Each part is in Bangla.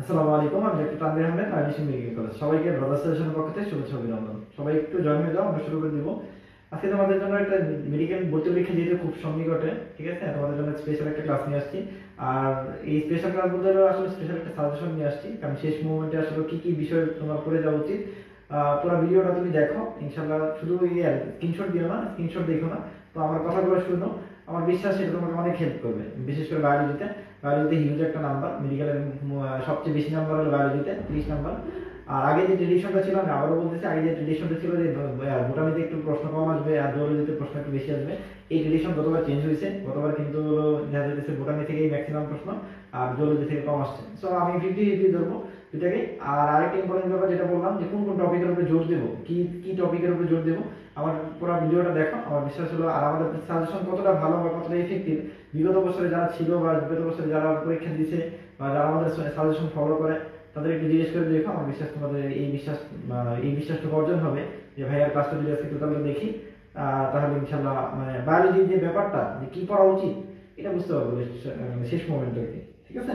আসসালামু আলাইকুম, আমি doctor Tanvir Ahmed, IDC medical college. সবাইকে ব্রাদার্স সাজেশনের পক্ষ থেকে শুভেচ্ছা অভিনন্দন। সবাই একটু জয়েন হয়ে যাও, আমরা শুরু করে দিব। আজকে তোমাদের জন্য একটা মেডিকেল ভর্তি পরীক্ষা যেহেতু খুব সন্নিকটে, ঠিক আছে, তোমাদের জন্য স্পেশাল একটা ক্লাস নিয়ে আসছি। আর এই স্পেশাল ক্লাস বলতে আসলে স্পেশাল একটা সাজেশন নিয়ে আসছি, কারণ শেষ মুভমেন্টে আসলে কি কি বিষয় তোমার করে যাওয়া উচিত। পুরো ভিডিওটা তুমি দেখো ইনশাল্লাহ, শুধু স্ক্রিনশট দিও না, স্ক্রিনশট দেখো না, তো আমার কথাগুলো শুনো। আমার বিশ্বাস সেটা তোমাকে অনেক হেল্প করবে, বিশেষ করে বায়োলজিতে। বায়োলজিতে হিউজ একটা নাম্বার, মেডিকেলের সবচেয়ে বেশি নাম্বার হলো বায়োলজিতে, 30 নাম্বার। আর আগে যে ট্রেডিশনটা ছিল, আমি আবারও বলতেছি, আগে যে ট্রেডিশনটা ছিল যে বোটানিতে একটু প্রশ্ন কম আসবে আর জুলজিতে প্রশ্ন একটু বেশি আসবে, এই ট্রেডিশন গতবার চেঞ্জ হয়েছে। গতবার কিন্তু দেখা যাচ্ছে বোটানি থেকেই ম্যাক্সিমাম প্রশ্ন আর জুলজি থেকে কম আসছে। সো আমি 50-50 ধরবো দুটাকে। আর আরেকটা ইম্পর্টেন্ট ব্যাপার যেটা বললাম, যে কোন কোন টপিকের উপরে জোর দেবো, কি কি টপিকের উপরে জোর দেবো, আমার পুরো ভিডিওটা দেখো। আমার বিশ্বাস হলো, আর আমাদের সাজেশন কতটা ভালো বা কতটা ইফেক্টিভ, বিগত বছরে যারা ছিল বা বিগত বছরে যারা পরীক্ষা দিয়েছে বা যারা আমাদের সাজেশন ফলো করে, তাদের একটু জিজ্ঞেস করে দেখো। আমার বিশ্বাস তোমাদের এই বিশ্বাসটুকু অর্জন হবে যে ভাই আর ক্লাসটা যদি আজকে টোটালি দেখি, তাহলে ইনশাল্লাহ মানে বায়োলজির যে ব্যাপারটা, যে কি পড়া উচিত, এটা বুঝতে পারবো শেষ মোমেন্টে, ঠিক আছে।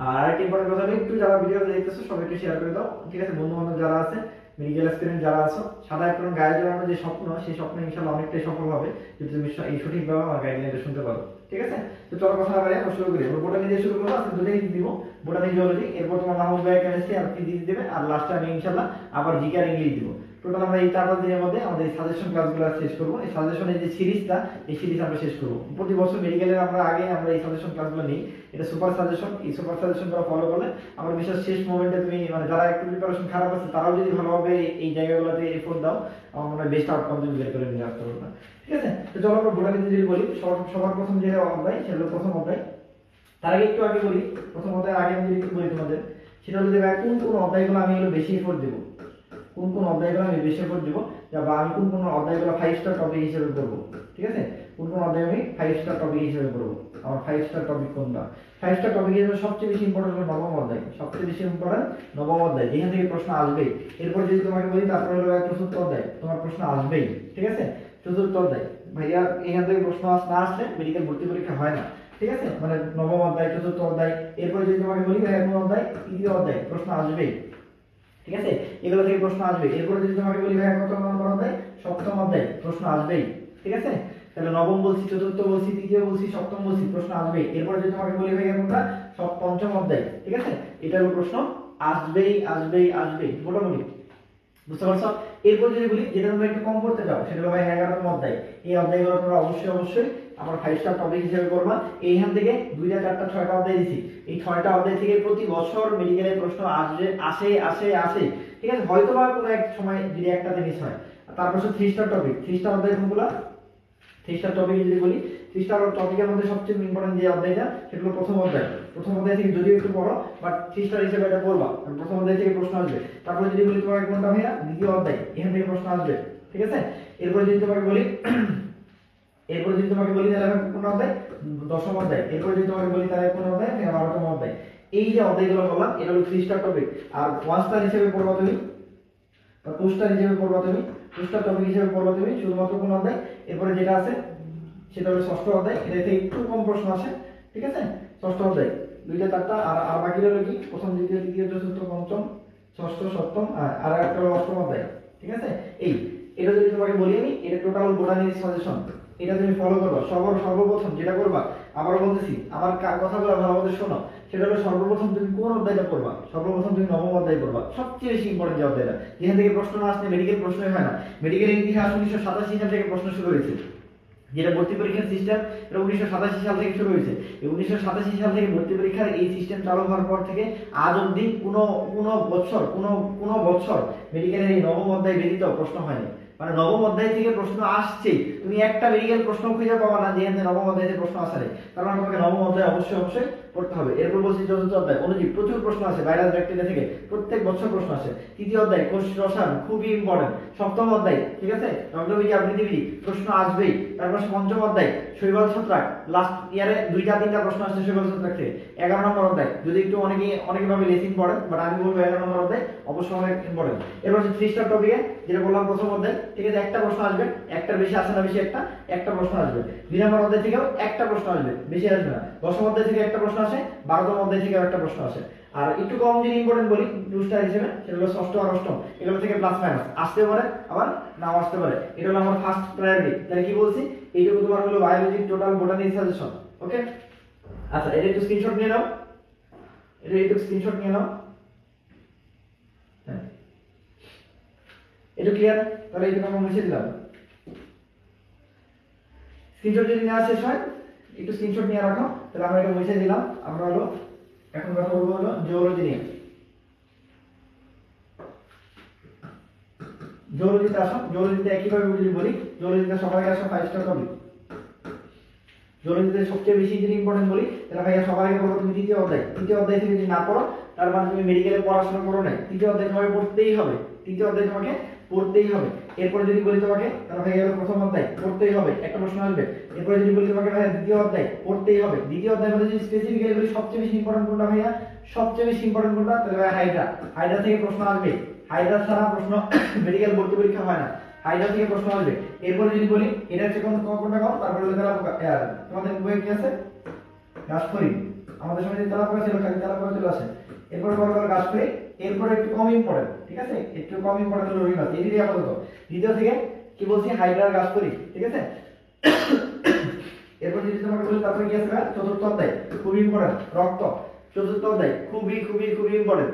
আর আরেকটা ইম্পর্টেন্ট কথা হলো, একটু যারা ভিডিও দেখতেছো সবাই একটু শেয়ার করে দাও, ঠিক আছে। বন্ধু বান্ধব যারা আছে, মেডিকেল স্টুডেন্ট যারা আছো, সাদা একটা গায়ে জড়ানোর যে স্বপ্ন, সেই স্বপ্ন ইনশাল্লাহ অনেকটাই সফল হবে যদি তুমি এই সঠিকভাবে আমার গাইডলাইনটা শুনতে পারো, ঠিক আছে। তো চলো কথা না বাড়িয়ে আমরা শুরু করি। আমরা বোটানি দিয়ে শুরু করবো, আজকে দুটোই দিব, বোটানি জিওলজি। এরপর তোমার মাহমুদ ভাই কেমিস্ট্রি আর ফিজিক্স দেবে, আর লাস্টে আমি ইনশাল্লাহ আবার জিকে আর ইংলিশ দিব। টোটাল আমরা এই 4-5 দিনের মধ্যে আমাদের এই সাজেশন ক্লাসগুলো শেষ করবো। এই সাজেশনের যে সিরিজটা, এই সিরিজ আমরা শেষ করবো। প্রতি বছর মেডিকেলের আমরা এই সাজেশন ক্লাসগুলো নিই। এটা সুপার সাজেশন, এই সুপার সাজেশনগুলো ফলো করলে আমার বিশ্বাস শেষ মোমেন্টে তুমি মানে যারা একটু প্রিপারেশন খারাপ আছে, তারাও যদি ভালোভাবে এই জায়গাগুলোতে এফোর্ট দাও, আমার মনে হয় বেস্ট আউটকাম তুমি বের করে নিয়ে আসতে পারবে, ঠিক আছে। তো চলো আমরা বোটানি যদি বলি, সবার প্রথম যে অধ্যায় সেটা হলো প্রথম অধ্যায়। তার আগে একটু আগে বলি, প্রথম অধ্যায়ের আগে আমি যদি একটু বলি তোমাদের, সেটা হলো যে কোন কোন অধ্যায়গুলো আমি বেশি এফোর্ট দেবো, কোন কোন অধ্যায়গুলো আমি বেশি এফোর্ট দেবো, বা আমি কোন কোন অধ্যায়গুলো 5 স্টার টপিক হিসেবে করবো, ঠিক আছে। কোন কোন অধ্যায় আমি 5 স্টার টপিক হিসেবে করবো, আমার 5 স্টার টপিক কোনটা। 5 স্টার টপিক হিসেবে সবচেয়ে বেশি ইম্পর্টেন্ট হলো নবম অধ্যায়, সবচেয়ে বেশি ইম্পর্টেন্ট নবম অধ্যায়, যেখান থেকে প্রশ্ন আসবেই। এরপর যদি তোমাকে বলি, তারপরে হলো চতুর্থ অধ্যায়, তোমার প্রশ্ন আসবেই, ঠিক আছে। চতুর্থ অধ্যায় ভাইয়া, এখান থেকে প্রশ্ন না আসলে মেডিকেল ভর্তি পরীক্ষা হয় না, ঠিক আছে। মানে নবম অধ্যায়, চতুর্থ অধ্যায়। এরপর যদি তোমাকে বলি ভাইয়া কোন অধ্যায়, তৃতীয় অধ্যায়, প্রশ্ন আসবেই, ঠিক আছে। এগুলো থেকে প্রশ্ন আসবে। এরপরে যদি তোমাকে বলি ভাই কত নম্বর অধ্যায়, সপ্তম অধ্যায়, প্রশ্ন আসবেই, ঠিক আছে। তাহলে নবম বলছি, চতুর্থ বলছি, তৃতীয় বলছি, সপ্তম বলছি, প্রশ্ন আসবেই। এরপরে যদি তোমাকে বলি ভাই কোনটা, পঞ্চম অধ্যায়, ঠিক আছে, এটারও প্রশ্ন আসবেই আসবেই আসবেই, মোটামুটি বুঝতে পারছো। এরপর যদি বলি, যেটা তোমরা একটু কম করতে চাও, সেটা হলো ভাই 11তম অধ্যায়। এই অধ্যায়গুলো তোমরা অবশ্যই আমার 5 স্টার টপিক হিসেবে করবা। এইখান থেকে 2টা 4টা 6টা অধ্যায় দিছি, এই 6টা অধ্যায় থেকে প্রতি বছর মেডিকেলের প্রশ্ন আসে, ঠিক আছে। হয়তো বা কোনো এক সময় যদি একটাতে মিস হয়। তারপর 3 স্টার টপিক, 3 স্টার অধ্যায় কোনগুলো, 3 স্টার টপিক যদি বলি, 3 স্টার টপিকের মধ্যে সবচেয়ে ইম্পর্টেন্ট যে অধ্যায়টা, সেটা হলো প্রথম অধ্যায়। প্রথম অধ্যায় থেকে যদিও একটু বড়, বাট 3 স্টার হিসেবে এটা পড়বা, কারণ প্রথম অধ্যায় থেকে প্রশ্ন আসবে। তারপর যদি বলি তোমাকে কোনটা ভাইয়া, দ্বিতীয় অধ্যায়, এখান থেকে প্রশ্ন আসবে, ঠিক আছে। এরপর যদি তোমাকে বলি তাহলে কোন অধ্যায়, দশম অধ্যায়। এরপর যদি তোমাকে বলি তাহলে কোন অধ্যায়, 12তম অধ্যায়। এই যে অধ্যায়গুলো বললাম, এটা হলো 3 স্টার টপিক। আর 1 স্টার হিসেবে পড়বা তুমি, বা 2 স্টার হিসেবে পড়বা তুমি, 2 স্টার টপিক হিসেবে পড়বা তুমি শুধুমাত্র কোন অধ্যায়, এরপরে যেটা আছে সেটা হলো ষষ্ঠ অধ্যায়। এটা থেকে একটু কম প্রশ্ন আসে, ঠিক আছে। ষষ্ঠ অধ্যায় 2টা 4টা, আর বাকি হলো কি, প্রথম, দ্বিতীয়, তৃতীয়, চতুর্থ, পঞ্চম, ষষ্ঠ, সপ্তম, আর একটা হলো অষ্টম অধ্যায়, ঠিক আছে। এটা যদি তোমাকে বলি আমি, এটা টোটাল বোটানির সাজেশন। এটা তুমি ফলো করবা। সর্বপ্রথম যেটা করবা, আবার বলতেছি, আমার কথাগুলো ভালোভাবে শোনো, সেটা হলো সর্বপ্রথম তুমি কোন অধ্যায়টা পড়বা, সর্বপ্রথম তুমি নবম অধ্যায় পড়বা, সবচেয়ে বেশি ইম্পর্টেন্ট যে অধ্যায়টা, যেখান থেকে প্রশ্ন না আসলে মেডিকেল প্রশ্নই হয় না। মেডিকেলের ইতিহাস 1987 সাল থেকে প্রশ্ন শুরু হয়েছে, যেটা ভর্তি পরীক্ষার সিস্টেম, এটা 1987 সাল থেকে শুরু হয়েছে। এই 1987 সাল থেকে ভর্তি পরীক্ষার এই সিস্টেম চালু হওয়ার পর থেকে আজ অবধি কোনো বছর মেডিকেলের এই নবম অধ্যায় ব্যতীত প্রশ্ন হয়নি। মানে নবম অধ্যায় থেকে প্রশ্ন আসছে, তুমি একটা মেডিকেল প্রশ্ন খুঁজে পাবা না যে নবম অধ্যায় থেকে প্রশ্ন আসে নাই। তার মানে তোমাকে নবম অধ্যায় অবশ্যই পড়তে হবে। এরপর বলছি চতুর্থ অধ্যায় অনুজীব, প্রচুর প্রশ্ন আছে, ভাইরাস ব্যাকটেরিয়া থেকে প্রত্যেক বছর প্রশ্ন আসে। তৃতীয় অধ্যায় কোষ রসায়ন, খুবই ইম্পর্টেন্ট। সপ্তম অধ্যায়, ঠিক আছে, রক্তবিজ্ঞান আবৃত্তিবিধি, প্রশ্ন আসবেই। তারপর পঞ্চম অধ্যায় শৈবাল ছত্রাক, লাস্ট ইয়ারে 2-3টা প্রশ্ন আসছে শৈবাল ছত্রাক থেকে। 11 নম্বর অধ্যায়, যদি একটু অনেকে ভাবে লেস ইম্পর্টেন্ট, বাট আমি বলবো 11 নম্বর অধ্যায় অবশ্যই অনেক ইম্পর্টেন্ট। এরপর হচ্ছে 3 স্টার টপিকে, যেটা বললাম প্রথম অধ্যায়, ঠিক আছে, একটা প্রশ্ন আসবে, একটার বেশি আসে না, বেশি একটা প্রশ্ন আসবে। 2 নম্বর অধ্যায় থেকেও একটা প্রশ্ন আসবে, বেশি আসবে না। 10ম অধ্যায় থেকে একটা প্রশ্ন আসে, 12তম অধ্যায় থেকেও একটা প্রশ্ন আসে। আর একটু কম যদি ইম্পর্টেন্ট বলি 2 স্টার হিসেবে, সেটা হলো ষষ্ঠ আর অষ্টম, এগুলো থেকে প্লাস মাইনাস আসতে পারে, আবার নাও আসতে পারে। এটা হলো আমার ফার্স্ট প্রায়োরিটি। তাহলে কি বলছি, এইটুকু তোমার হলো বায়োলজি টোটাল বোটানি সাজেশন। ওকে, আচ্ছা, এটা একটু স্ক্রিনশট নিয়ে নাও, হ্যাঁ, এটা ক্লিয়ার? তাহলে এইটুকু আমরা মুছে দিলাম। স্ক্রিনশট যদি নেওয়া শেষ হয়, একটু স্ক্রিনশট নিয়ে রাখো, তাহলে আমরা এটা মুছে দিলাম। আমরা হলো এখন কথা বলবো হলো জিওলজি নিয়ে। জিওলজিতে আসো, জিওলজিতে একইভাবে যদি বলি, জিওলজিতে সবাই আসো 5 স্টার টপিক। জিওলজিতে সবচেয়ে বেশি যদি ইম্পর্টেন্ট বলি, তাহলে ভাইয়া সবার আগে বলবো তুমি তৃতীয় অধ্যায় থেকে যদি না পড়ো, তার মানে তুমি মেডিকেলে পড়াশোনা করো না। তৃতীয় অধ্যায় তোমাকে পড়তেই হবে, এরপরে যদি বলি তোমাকে, তাহলে ভাইয়া প্রথম অধ্যায় পড়তেই হবে, একটা প্রশ্ন আসবে। এরপরে যদি বলি তোমাকে ভাইয়া দ্বিতীয় অধ্যায় পড়তেই হবে। দ্বিতীয় অধ্যায় মধ্যে যদি স্পেসিফিক্যালি বলি সবচেয়ে বেশি ইম্পর্টেন্ট কোনটা ভাইয়া, তাহলে ভাইয়া হাইড্রা থেকে প্রশ্ন আসবে। হাইড্রা ছাড়া প্রশ্ন মেডিকেল ভর্তি পরীক্ষা হয় না, হাইড্রা থেকে প্রশ্ন আসবে। এরপরে যদি বলি এটা হচ্ছে কোনটা কম, তারপরে হলো তেলাপোকা। তোমাদের বইয়ে কি আছে, ঘাসফড়িং। আমাদের সময় যে তেলাপোকা ছিল, খালি তেলাপোকা চলে আসে। এরপরে বড় ঘাসফড়িং। এরপরে একটু কম ইম্পর্টেন্ট, ঠিক আছে, একটু কম ইম্পর্টেন্ট হলো রুই মাছ। এই দিকে আপাতত দ্বিতীয় থেকে কি বলছি, হাইড্রা ঘাসফড়িং, ঠিক আছে। এরপর যদি তোমাকে বলি তারপরে কি আছে, চতুর্থ অধ্যায় খুবই ইম্পর্টেন্ট, রক্ত। চতুর্থ অধ্যায় খুবই ইম্পর্টেন্ট,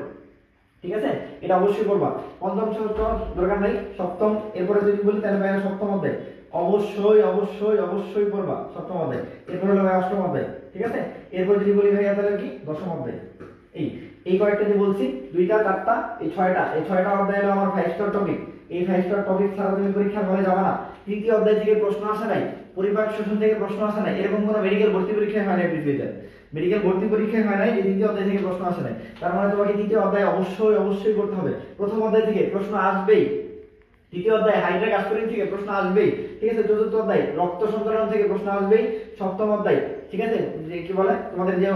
ঠিক আছে, এটা অবশ্যই পড়বা। পঞ্চম ষষ্ঠ দরকার নাই, সপ্তম। এরপরে যদি বলি তাহলে ভাইয়া সপ্তম অধ্যায় অবশ্যই পড়বা, সপ্তম অধ্যায়। এরপরে হলো ভাইয়া অষ্টম অধ্যায়, ঠিক আছে। এরপর যদি বলি ভাইয়া তাহলে কি দশম অধ্যায়। এই কয়েকটা যে বলছি, 2টা 4টা এই 6টা অধ্যায় হলো আমার 5 স্টার টপিক। এই 5 স্টার টপিক ছাড়া তুমি পরীক্ষার হলে যাবে না। তৃতীয় অধ্যায় থেকে প্রশ্ন আসে নাই, পরিপাক শোষণ থেকে প্রশ্ন আসে নাই, এরকম কোনো মেডিকেল ভর্তি পরীক্ষায় হয় না পৃথিবীতে। মেডিকেল ভর্তি পরীক্ষায় হয় নাই যে তৃতীয় অধ্যায় থেকে প্রশ্ন আসে নাই। তার মানে তোমাকে তৃতীয় অধ্যায় অবশ্যই করতে হবে। প্রথম অধ্যায় থেকে প্রশ্ন আসবেই, তৃতীয় অধ্যায় হাইড্রা ঘাসফড়িং থেকে প্রশ্ন আসবেই, ঠিক আছে। চতুর্থ অধ্যায় রক্ত সঞ্চালন থেকে প্রশ্ন আসবেই। সপ্তম অধ্যায়, ঠিক আছে, যে কি বলে তোমাদের যে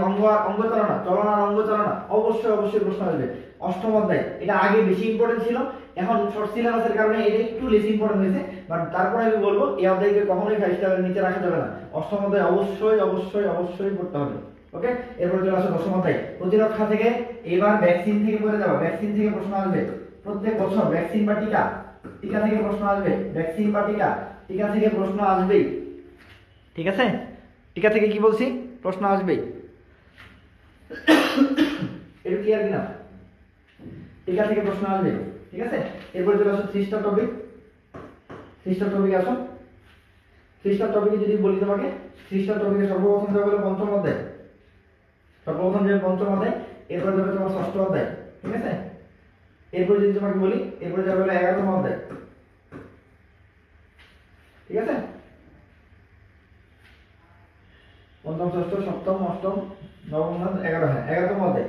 অঙ্গচালনা, চলন আর অঙ্গচালনা, অবশ্যই প্রশ্ন আসবে। অষ্টম অধ্যায়, এটা আগে বেশি ইম্পর্টেন্ট ছিল, এখন শর্ট সিলেবাসের কারণে এটা একটু লেস ইম্পর্টেন্ট হয়েছে, বাট তারপরে আমি বলবো এই অধ্যায়কে কখনোই 5 স্টারের নিচে রাখা যাবে না। অষ্টম অধ্যায় অবশ্যই পড়তে হবে। ওকে, এরপর চলে আসো দশম অধ্যায় প্রতিরক্ষা থেকে। এবার ভ্যাকসিন থেকে পড়ে যাবো, ভ্যাকসিন থেকে প্রশ্ন আসবে প্রত্যেক বছর। ভ্যাকসিন বা টিকা থেকে প্রশ্ন আসবে, ভ্যাকসিন বা টিকা থেকে প্রশ্ন আসবেই, ঠিক আছে। টিকা থেকে কি বলছি, প্রশ্ন আসবেই। এটা ক্লিয়ার কিনা, টিকা থেকে প্রশ্ন আসবে, ঠিক আছে। এরপর চলে আসো 3 স্টার টপিক। 3 স্টার টপিকে আসো। 3 স্টার টপিকে যদি বলি তোমাকে, 3 স্টার টপিকে সর্বপ্রথম যাবে হলো পঞ্চম অধ্যায়, এরপর যাবে তোমার ষষ্ঠ অধ্যায়, ঠিক আছে। এরপর যদি তোমাকে বলি, এরপরে যাবে হলো 11তম অধ্যায়, ঠিক আছে। পঞ্চম, ষষ্ঠ, সপ্তম, অষ্টম, নবম, 11, হ্যাঁ 11তম অধ্যায়।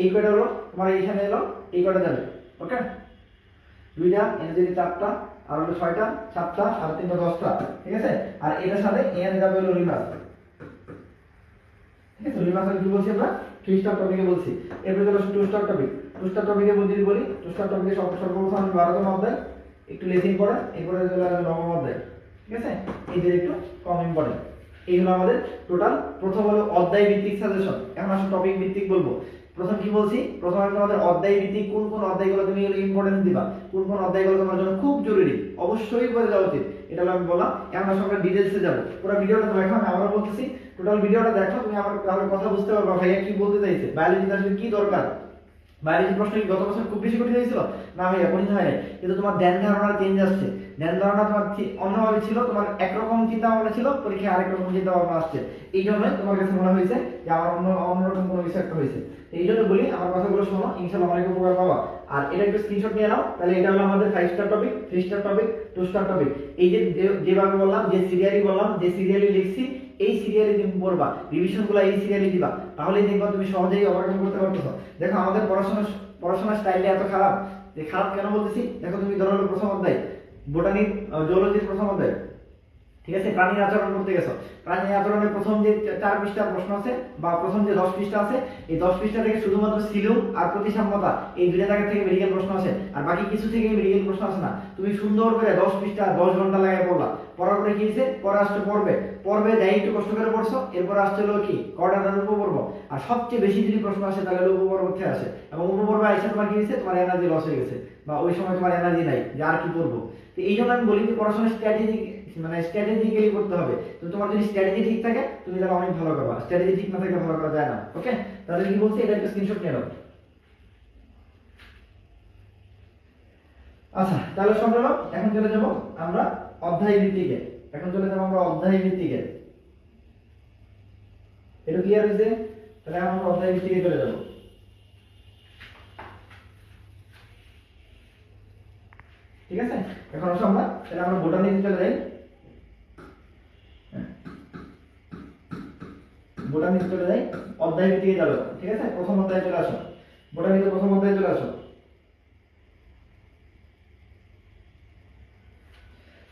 এই কয়টা হলো তোমার এইখানে এলো, এই কয়টা যাবে। ওকে, 2টা এনে যদি 4টা, আর হলো 6টা, 7টা, আর 3টা 10টা, ঠিক আছে। আর এটার সাথে এনে যাবে হলো রুই মাছ, ঠিক আছে। রুই মাছ কি বলছি আমরা, 3 স্টার টপিকে বলছি। এরপর চলো 2 স্টার টপিক। 2 স্টার টপিকে যদি বলি, 2 স্টার টপিকে সর্বপ্রথম 12তম অধ্যায়, একটু লেস ইম্পর্টেন্ট। এরপরে চলে আসবে নবম অধ্যায়, ঠিক আছে। এই যে একটু কম ইম্পর্টেন্ট। এই হলো আমাদের টোটাল। প্রথম হলো অধ্যায় ভিত্তিক সাজেশন। এখন আসলে টপিক ভিত্তিক বলবো। প্রথম কি বলছি, প্রথম তোমাদের অধ্যায় ভিত্তিক কোন অধ্যায়গুলো তুমি ইম্পর্টেন্স দিবা, কোন অধ্যায়গুলো তোমার জন্য খুব জরুরি, অবশ্যই করে যাওয়া উচিত, এটা আমি বললাম। এখন আসলে আমরা ডিটেইলসে যাব। পুরো ভিডিওটা দেখো, আমি আবার বলতেছি, টোটাল ভিডিওটা দেখো, তুমি আমার কথা বুঝতে পারবা ভাইয়া কি বলতে চাইছে, বায়োলজিতে আসলে কি দরকার। বায়োলজি প্রশ্ন কি গত বছর খুব বেশি কঠিন হয়েছিল? না ভাইয়া, কঠিন হয় নাই, কিন্তু তোমার ধ্যান ধারণার চেঞ্জ আসছে। ধ্যান ধারণা তোমার অন্যভাবে ছিল, তোমার একরকম চিন্তা ভাবনা ছিল, পরীক্ষায় আরেক রকম চিন্তা ভাবনা আসছে। এই জন্যই তোমার কাছে মনে হয়েছে যে আমার অন্যরকম কোনো কিছু একটা হয়েছে। এই জন্য বলি আমার কথাগুলো শোনো, ইনশাআল্লাহ অনেক উপকার পাবা। আর এটা একটু স্ক্রিনশট নিয়ে নাও, তাহলে এটা হলো আমাদের 5 star topic, 3 star topic, 2 star topic. এই যে যেভাবে বললাম, যে সিরিয়ালি বললাম, যে সিরিয়ালি লিখছি, এই সিরিয়ালে তুমি পড়বা, রিভিশনগুলো এই সিরিয়ালে দিবা, তাহলেই দেখবা তুমি সহজেই ওভারকাম করতে পারতেছো। দেখো আমাদের পড়াশোনার স্টাইলটা এত খারাপ, যে খারাপ কেন বলতেছি, দেখো তুমি ধরো প্রথম অধ্যায় বোটানি জুলজির প্রথম অধ্যায়, ঠিক আছে, প্রাণীর আচরণ করতে গেছো, প্রাণীর আচরণের প্রথম যে 4 পৃষ্ঠার প্রশ্ন আছে বা প্রথম যে 10 পৃষ্ঠা আছে, এই 10 পৃষ্ঠা থেকে শুধুমাত্র সিলুম আর প্রতিসাম্যতা, এই দুইটা জায়গা থেকে মেডিকেল প্রশ্ন আছে, আর বাকি কিছু থেকে মেডিকেল প্রশ্ন আছে না। তুমি সুন্দর করে 10 পৃষ্ঠা 10 ঘন্টা লাগায় পড়লা, পড়ার পরে কি হয়েছে, পরে আসছে পড়বে যাই একটু কষ্ট করে পড়ছো, এরপর আসছে হলো কি কর্ডাটার উপপর্ব, আর সবচেয়ে বেশি যদি প্রশ্ন আসে তাহলে উপপর্ব থেকে আসে, এবং উপপর্বে আইসা তোমার কি হয়েছে, তোমার এনার্জি লস হয়ে গেছে, বা ওই সময় তোমার এনার্জি নাই যে আর কি পড়বো। তো এই জন্য আমি বলি যে পড়াশোনার স্ট্র্যাটেজিক্যালি করতে হবে। তো তোমার যদি স্ট্র্যাটেজি ঠিক থাকে তুমি তাহলে অনেক ভালো করবা, স্ট্র্যাটেজি ঠিক না থাকলে ভালো করা যায় না। ওকে, তাহলে কি বলছি, এটা একটা স্ক্রিনশট নিয়ে নাও। আচ্ছা, তাহলে সব হলো, এখন চলে যাব আমরা অধ্যায় ভিত্তিকে। এটা ক্লিয়ার হয়েছে? তাহলে আমরা অধ্যায় ভিত্তিকে চলে যাব। ঠিক আছে, এখন আসো আমরা বোটানিতে চলে যাই। বোটানিতে চলে যাই, অধ্যায় ভিত্তিকে যাবো। ঠিক আছে, প্রথম অধ্যায়ে চলে আসো, বোটানিতে প্রথম অধ্যায়ে চলে আসো।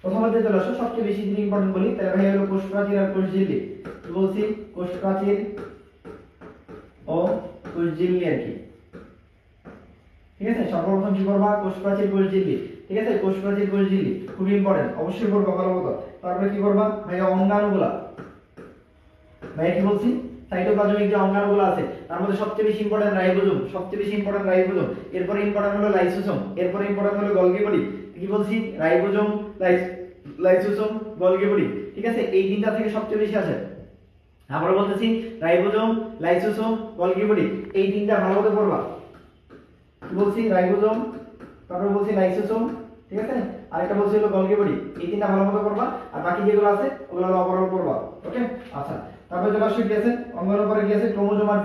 প্রথম অধ্যায়ে চলে আসো, সবচেয়ে বেশি যদি ইম্পর্টেন্ট বলি তাহলে ভাই হলো কোষ প্রাচীর আর কোষ ঝিল্লি। কি বলছি, কোষ প্রাচীর ও কোষ ঝিল্লি আর কি। ঠিক আছে, সর্বপ্রথম কি করবা, কোষ প্রাচীর কোষ ঝিল্লি। ঠিক আছে, কোষ প্রাচীর কোষ ঝিল্লি খুব ইম্পর্টেন্ট, অবশ্যই পড়বা ভালো মতো। তারপরে কি করবা ভাই, অঙ্গাণুগুলা। ভাই কি বলছি, সাইটোপ্লাজমিক যে অঙ্গাণুগুলো আছে তার মধ্যে সবচেয়ে বেশি ইম্পর্টেন্ট রাইবোজোম, এরপরে ইম্পর্টেন্ট হলো লাইসোসোম, এরপরে ইম্পর্টেন্ট হলো গলগি বডি। কি বলছি, রাইবোজোম, লাইসোসোম, গলগি বডি। ঠিক আছে, এই তিনটা থেকে সবচেয়ে বেশি আসে। আবার বলতেছি, রাইবোজোম, লাইসোসোম, গলগি বডি, এই তিনটা ভালো মতো পড়বা। কি বলছি, রাইবোজোম, তারপর বলছি লাইসোসোম, ঠিক আছে, আরেকটা বলছি হলো গলগি বডি, এই তিনটা ভালো মতো পড়বা, আর বাকি যেগুলো আছে ওগুলো হলো ওভারঅল পড়বা। ওকে, আচ্ছা, তারপর চলে আসছে কি আছে, অঙ্গাণুর পরে কি আছে, ক্রোমোজোম আর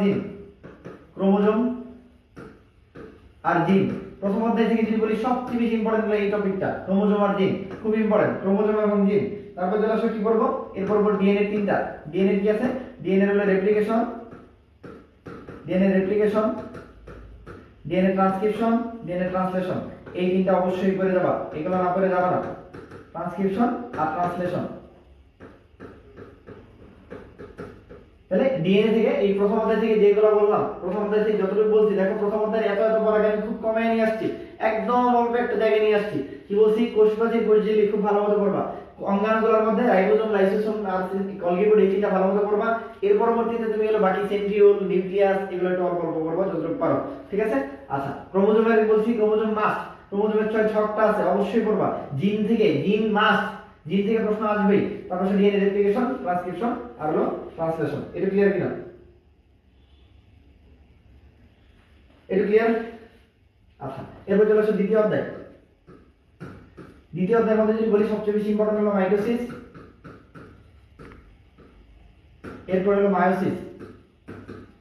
জিন। প্রথম অধ্যায় থেকে যদি বলি সবচেয়ে বেশি ইম্পর্টেন্ট হলো এই টপিকটা, ক্রোমোজোম আর জিন, খুব ইম্পর্টেন্ট, ক্রোমোজোম এবং জিন। তারপর চলে আসছে কি করব, এরপর ডিএনএ তিনটা, ডিএনএ কি আছে, ডিএনএ হলো replication, DNA transcription, DNA translation, এই তিনটা অবশ্যই করে যাবা, এগুলো না করে যাবা না, ট্রান্সক্রিপশন আর ট্রান্সলেশন। তাহলে ডিএনএ থেকে এই প্রথম অধ্যায় থেকে যেগুলো বললাম, প্রথম অধ্যায় থেকে যতটুকু বলছি, দেখো প্রথম অধ্যায় এত পড়াকে আমি খুব কমে নিয়ে আসছি, একদম অল্প একটা জায়গায় নিয়ে আসছি। কি বলছি, কোষ প্রাচীর কোষ ঝিল্লি খুব ভালো মতো পড়বা, অঙ্গাণুগুলোর মধ্যে রাইবোজোম, লাইসোসোম আর গলগি বডি, এটা ভালো মতো পড়বা। এর পরবর্তীতে তুমি হলো বাকি সেন্ট্রিওল, নিউক্লিয়াস, এগুলো একটু অল্প অল্প পড়বা যতটুকু পারো। ঠিক আছে, আচ্ছা, ক্রোমোজোমের বলছি, ক্রোমোজোম মাস্ট, ক্রোমোজোমের 6টা আছে, অবশ্যই পড়বা। জিন মাস্ট, জিন থেকে প্রশ্ন আসবেই। তারপর ডিএনএ রেপ্লিকেশন, ট্রান্সক্রিপশন আর হলো ট্রান্সলেশন। এটা ক্লিয়ার কিনা? এটা ক্লিয়ার? আচ্ছা, এরপর চলে আসো দ্বিতীয় অধ্যায়। দ্বিতীয় অধ্যায়ের মধ্যে যদি বলি সবচেয়ে বেশি ইম্পর্টেন্ট হলো মাইটোসিস, এরপর হলো মায়োসিস।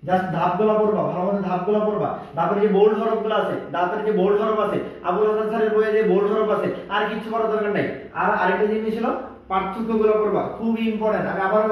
জাস্ট ধাপগুলো পড়বা, ভালো মতো ধাপগুলো পড়বা। তারপরে যে বোল্ড হরফগুলো আছে, আবুল হাসান স্যারের বইয়ে যে বোল্ড হরফ আছে, আর কিছু করার দরকার নাই। আর আরেকটা জিনিস ছিল পার্থক্যগুলো পড়বা, খুব ইম্পর্টেন্ট। আমি আবারও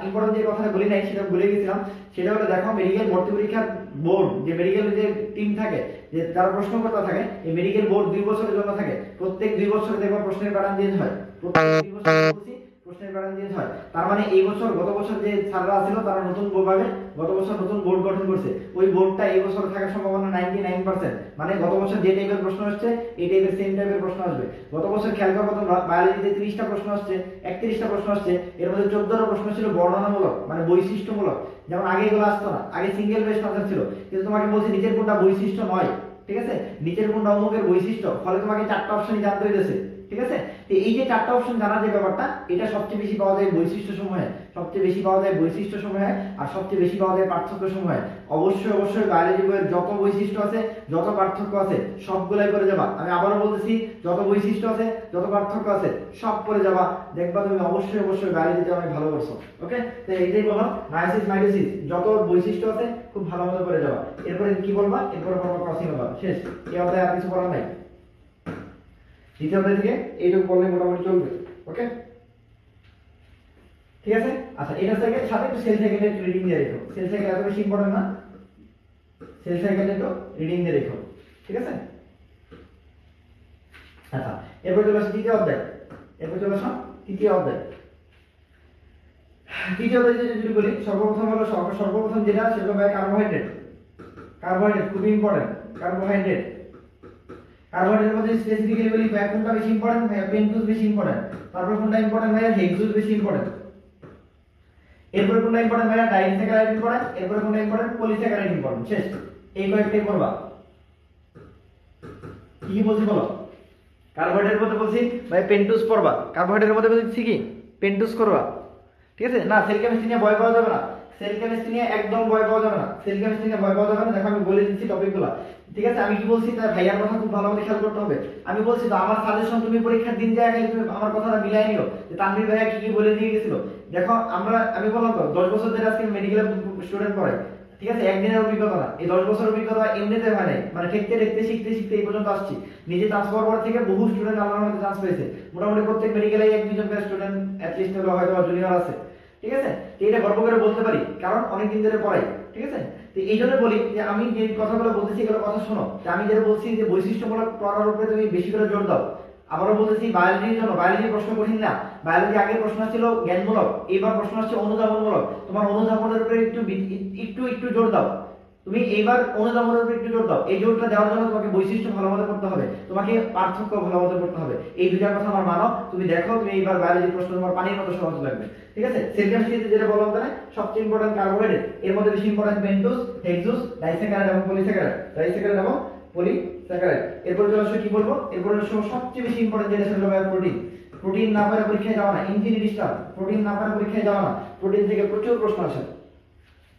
ইম্পর্টেন্ট যে কথাটা বলি নাই সেটা ভুলে গেছিলাম, সেটা হলো দেখো মেডিকেল ভর্তি পরীক্ষার বোর্ড, যে মেডিকেল যে টিম থাকে, যে তারা প্রশ্নকর্তা থাকে, এই মেডিকেল বোর্ড 2 বছরের জন্য থাকে। প্রত্যেক 2 বছরে দেখো প্রশ্নের প্যাটার্ন চেঞ্জ হয়, প্রত্যেক 2 বছরে বলছি প্রশ্নের প্যাটার্ন চেঞ্জ হয়। তার মানে এই বছর, গত বছর যে স্যাররা ছিল তারা নতুন ভাবে গত বছর নতুন বোর্ড গঠন করছে, ওই বোর্ডটা এই বছর থাকার সম্ভাবনা 99%। মানে গত বছর যে টাইপের প্রশ্ন আসছে এই টাইপের সেম টাইপের প্রশ্ন আসবে। গত বছর খেয়াল করো, বায়োলজিতে 30টা প্রশ্ন আসছে, 31টা প্রশ্ন আসছে, এর মধ্যে 14টা প্রশ্ন ছিল বর্ণনামূলক, মানে বৈশিষ্ট্যমূলক। যেমন আগে এগুলো আসতো না, আগে সিঙ্গেল বেস্ট আনসার ছিল, কিন্তু তোমাকে বলছে নিচের কোনটা বৈশিষ্ট্য নয়। ঠিক আছে, নিচের কোনটা অমুকের বৈশিষ্ট্য, ফলে তোমাকে 4টা অপশনই জানতে হইতেছে। ঠিক আছে, তো এই যে 4টা অপশন জানার যে ব্যাপারটা, এটা সবচেয়ে বেশি পাওয়া যায় বৈশিষ্ট্য সমূহে। সবচেয়ে বেশি পাওয়া যায় বৈশিষ্ট্য সমূহে, আর সবচেয়ে বেশি পাওয়া যায় পার্থক্য সমূহে। অবশ্যই বায়োলজি বইয়ের যত বৈশিষ্ট্য আছে, যত পার্থক্য আছে সবগুলাই করে যাবা। আমি আবারও বলতেছি, যত বৈশিষ্ট্য আছে, যত পার্থক্য আছে সব করে যাবা, দেখবা তুমি অবশ্যই বায়োলজিতে অনেক ভালো করছো। ওকে, তো এইটাই বলো, মায়োসিস মাইটোসিস যত বৈশিষ্ট্য আছে খুব ভালো মতো করে যাবা। এরপরে কি বলবা? এরপরে বলবা ক্রসিং ওভার। শেষ, এই অধ্যায়ে আর কিছু বলার নাই। দ্বিতীয় অধ্যায় থেকে এইটুকু বললে মোটামুটি চলবে। ওকে, ঠিক আছে। আচ্ছা, এটা থেকে সাথে একটু সেল সাইকেলের রিডিং দিয়ে রেখো। সেল সাইকেল এত বেশি ইম্পর্টেন্ট না, সেল সাইকেল একটু রিডিং দিয়ে রেখো, ঠিক আছে। আচ্ছা, এরপর চলে আসো তৃতীয় অধ্যায়। তৃতীয় অধ্যায় যদি বলি, সর্বপ্রথম হলো সর্বপ্রথম যেটা সেটা হলো কার্বোহাইড্রেট। খুবই ইম্পর্টেন্ট। কার্বোহাইড্রেটের মধ্যে স্পেসিফিক্যালি বলি কোনটা বেশি ইম্পর্টেন্ট? পেন্টোজ বেশি ইম্পর্টেন্ট। তারপর কোনটা ইম্পর্টেন্ট ভাইয়া? হেক্সোজ বেশি ইম্পর্টেন্ট। এরপর কোনটা ইম্পর্টেন্ট ভাইয়া? Disaccharide important. এরপর কোনটা ইম্পর্টেন্ট? Polysaccharide important. শেষ, এই কয়েকটাই পড়বা। কি বলছি বলো? কার্বোহাইড্রেটের মধ্যে বলছি ভাই পেন্টোজ পড়বা। কার্বোহাইড্রেটের মধ্যে বলছি কি পেন্টোজ করবা, ঠিক আছে। না, সেল কেমিস্ট্রি নিয়ে ভয় পাওয়া যাবে না। সেল কেমিস্ট্রি নিয়ে একদম ভয় পাওয়া যাবে না। দেখো আমি বলে দিচ্ছি টপিকগুলো, ঠিক আছে। আমি কি বলছি তার ভাইয়ার কথা খুব ভালো করে খেয়াল করতে হবে। আমি বলছি তো আমার সাজেশন তুমি পরীক্ষার দিন যায় গেলে তুমি আমার কথাটা মিলাই নিও যে তানভীর ভাইয়া কি বলে দিয়ে গেছিল। দেখো আমি বললাম তো 10 বছর ধরে আজকে মেডিকেল স্টুডেন্ট পড়াই, ঠিক আছে। একদিনের অভিজ্ঞতা না, এই 10 বছর অভিজ্ঞতা এমনিতে হয় নাই, মানে দেখতে শিখতে এই পর্যন্ত আসছি। নিজে চান্স পাওয়ার পর থেকে বহু স্টুডেন্ট আল্লাহর মধ্যে চান্স পেয়েছে। মোটামুটি প্রত্যেক মেডিকেলে 1-2 জন স্টুডেন্ট অ্যাটলিস্ট হয়তো জুনিয়র আছে, ঠিক আছে। তো এটা গর্ব করে বলতে পারি কারণ অনেকদিন ধরে পড়াই, ঠিক আছে। তো এই জন্য বলি যে আমি যে কথাগুলো বলতেছি এগুলো কথা শোনো। যে আমি যেটা বলছি যে বৈশিষ্ট্যমূলক পড়ার উপরে তুমি বেশি করে জোর দাও। আবারও বলতেছি বায়োলজির জন্য, বায়োলজির প্রশ্ন কঠিন না। বায়োলজি আগের প্রশ্ন ছিল জ্ঞানমূলক, এইবার প্রশ্ন আসছে অনুধাবনমূলক। তোমার অনুধাবনের উপরে একটু জোর দাও। তুমি এইবার অনুধাবনের উপরে একটু জোর দাও। এই জোরটা দেওয়ার জন্য তোমাকে বৈশিষ্ট্য ভালো মতো পড়তে হবে, তোমাকে পার্থক্য ভালো মতো পড়তে হবে। এই দুইটার কথা আমার মানো। তুমি দেখো তুমি এইবার বায়োলজির প্রশ্ন তোমার পানির মতো সহজ লাগবে, ঠিক আছে। সেল কেমিস্ট্রিতে যেটা বললাম তাহলে সবচেয়ে ইম্পর্টেন্ট কার্বোহাইড্রেট, এর মধ্যে বেশি ইম্পর্টেন্ট পেন্টোজ, হেক্সোজ, ডাইস্যাকারাইড এবং পলিস্যাকারাইড। এরপর চলে আসো কি বলবো? এরপর সবচেয়ে বেশি ইম্পর্টেন্ট যেটা সেটা হলো প্রোটিন। প্রোটিন না পারে পরীক্ষায় যাওয়া না, ইনফিনিটি স্টার। প্রোটিন না পারে পরীক্ষায় যাওয়া না, প্রোটিন থেকে প্রচুর প্রশ্ন আসে,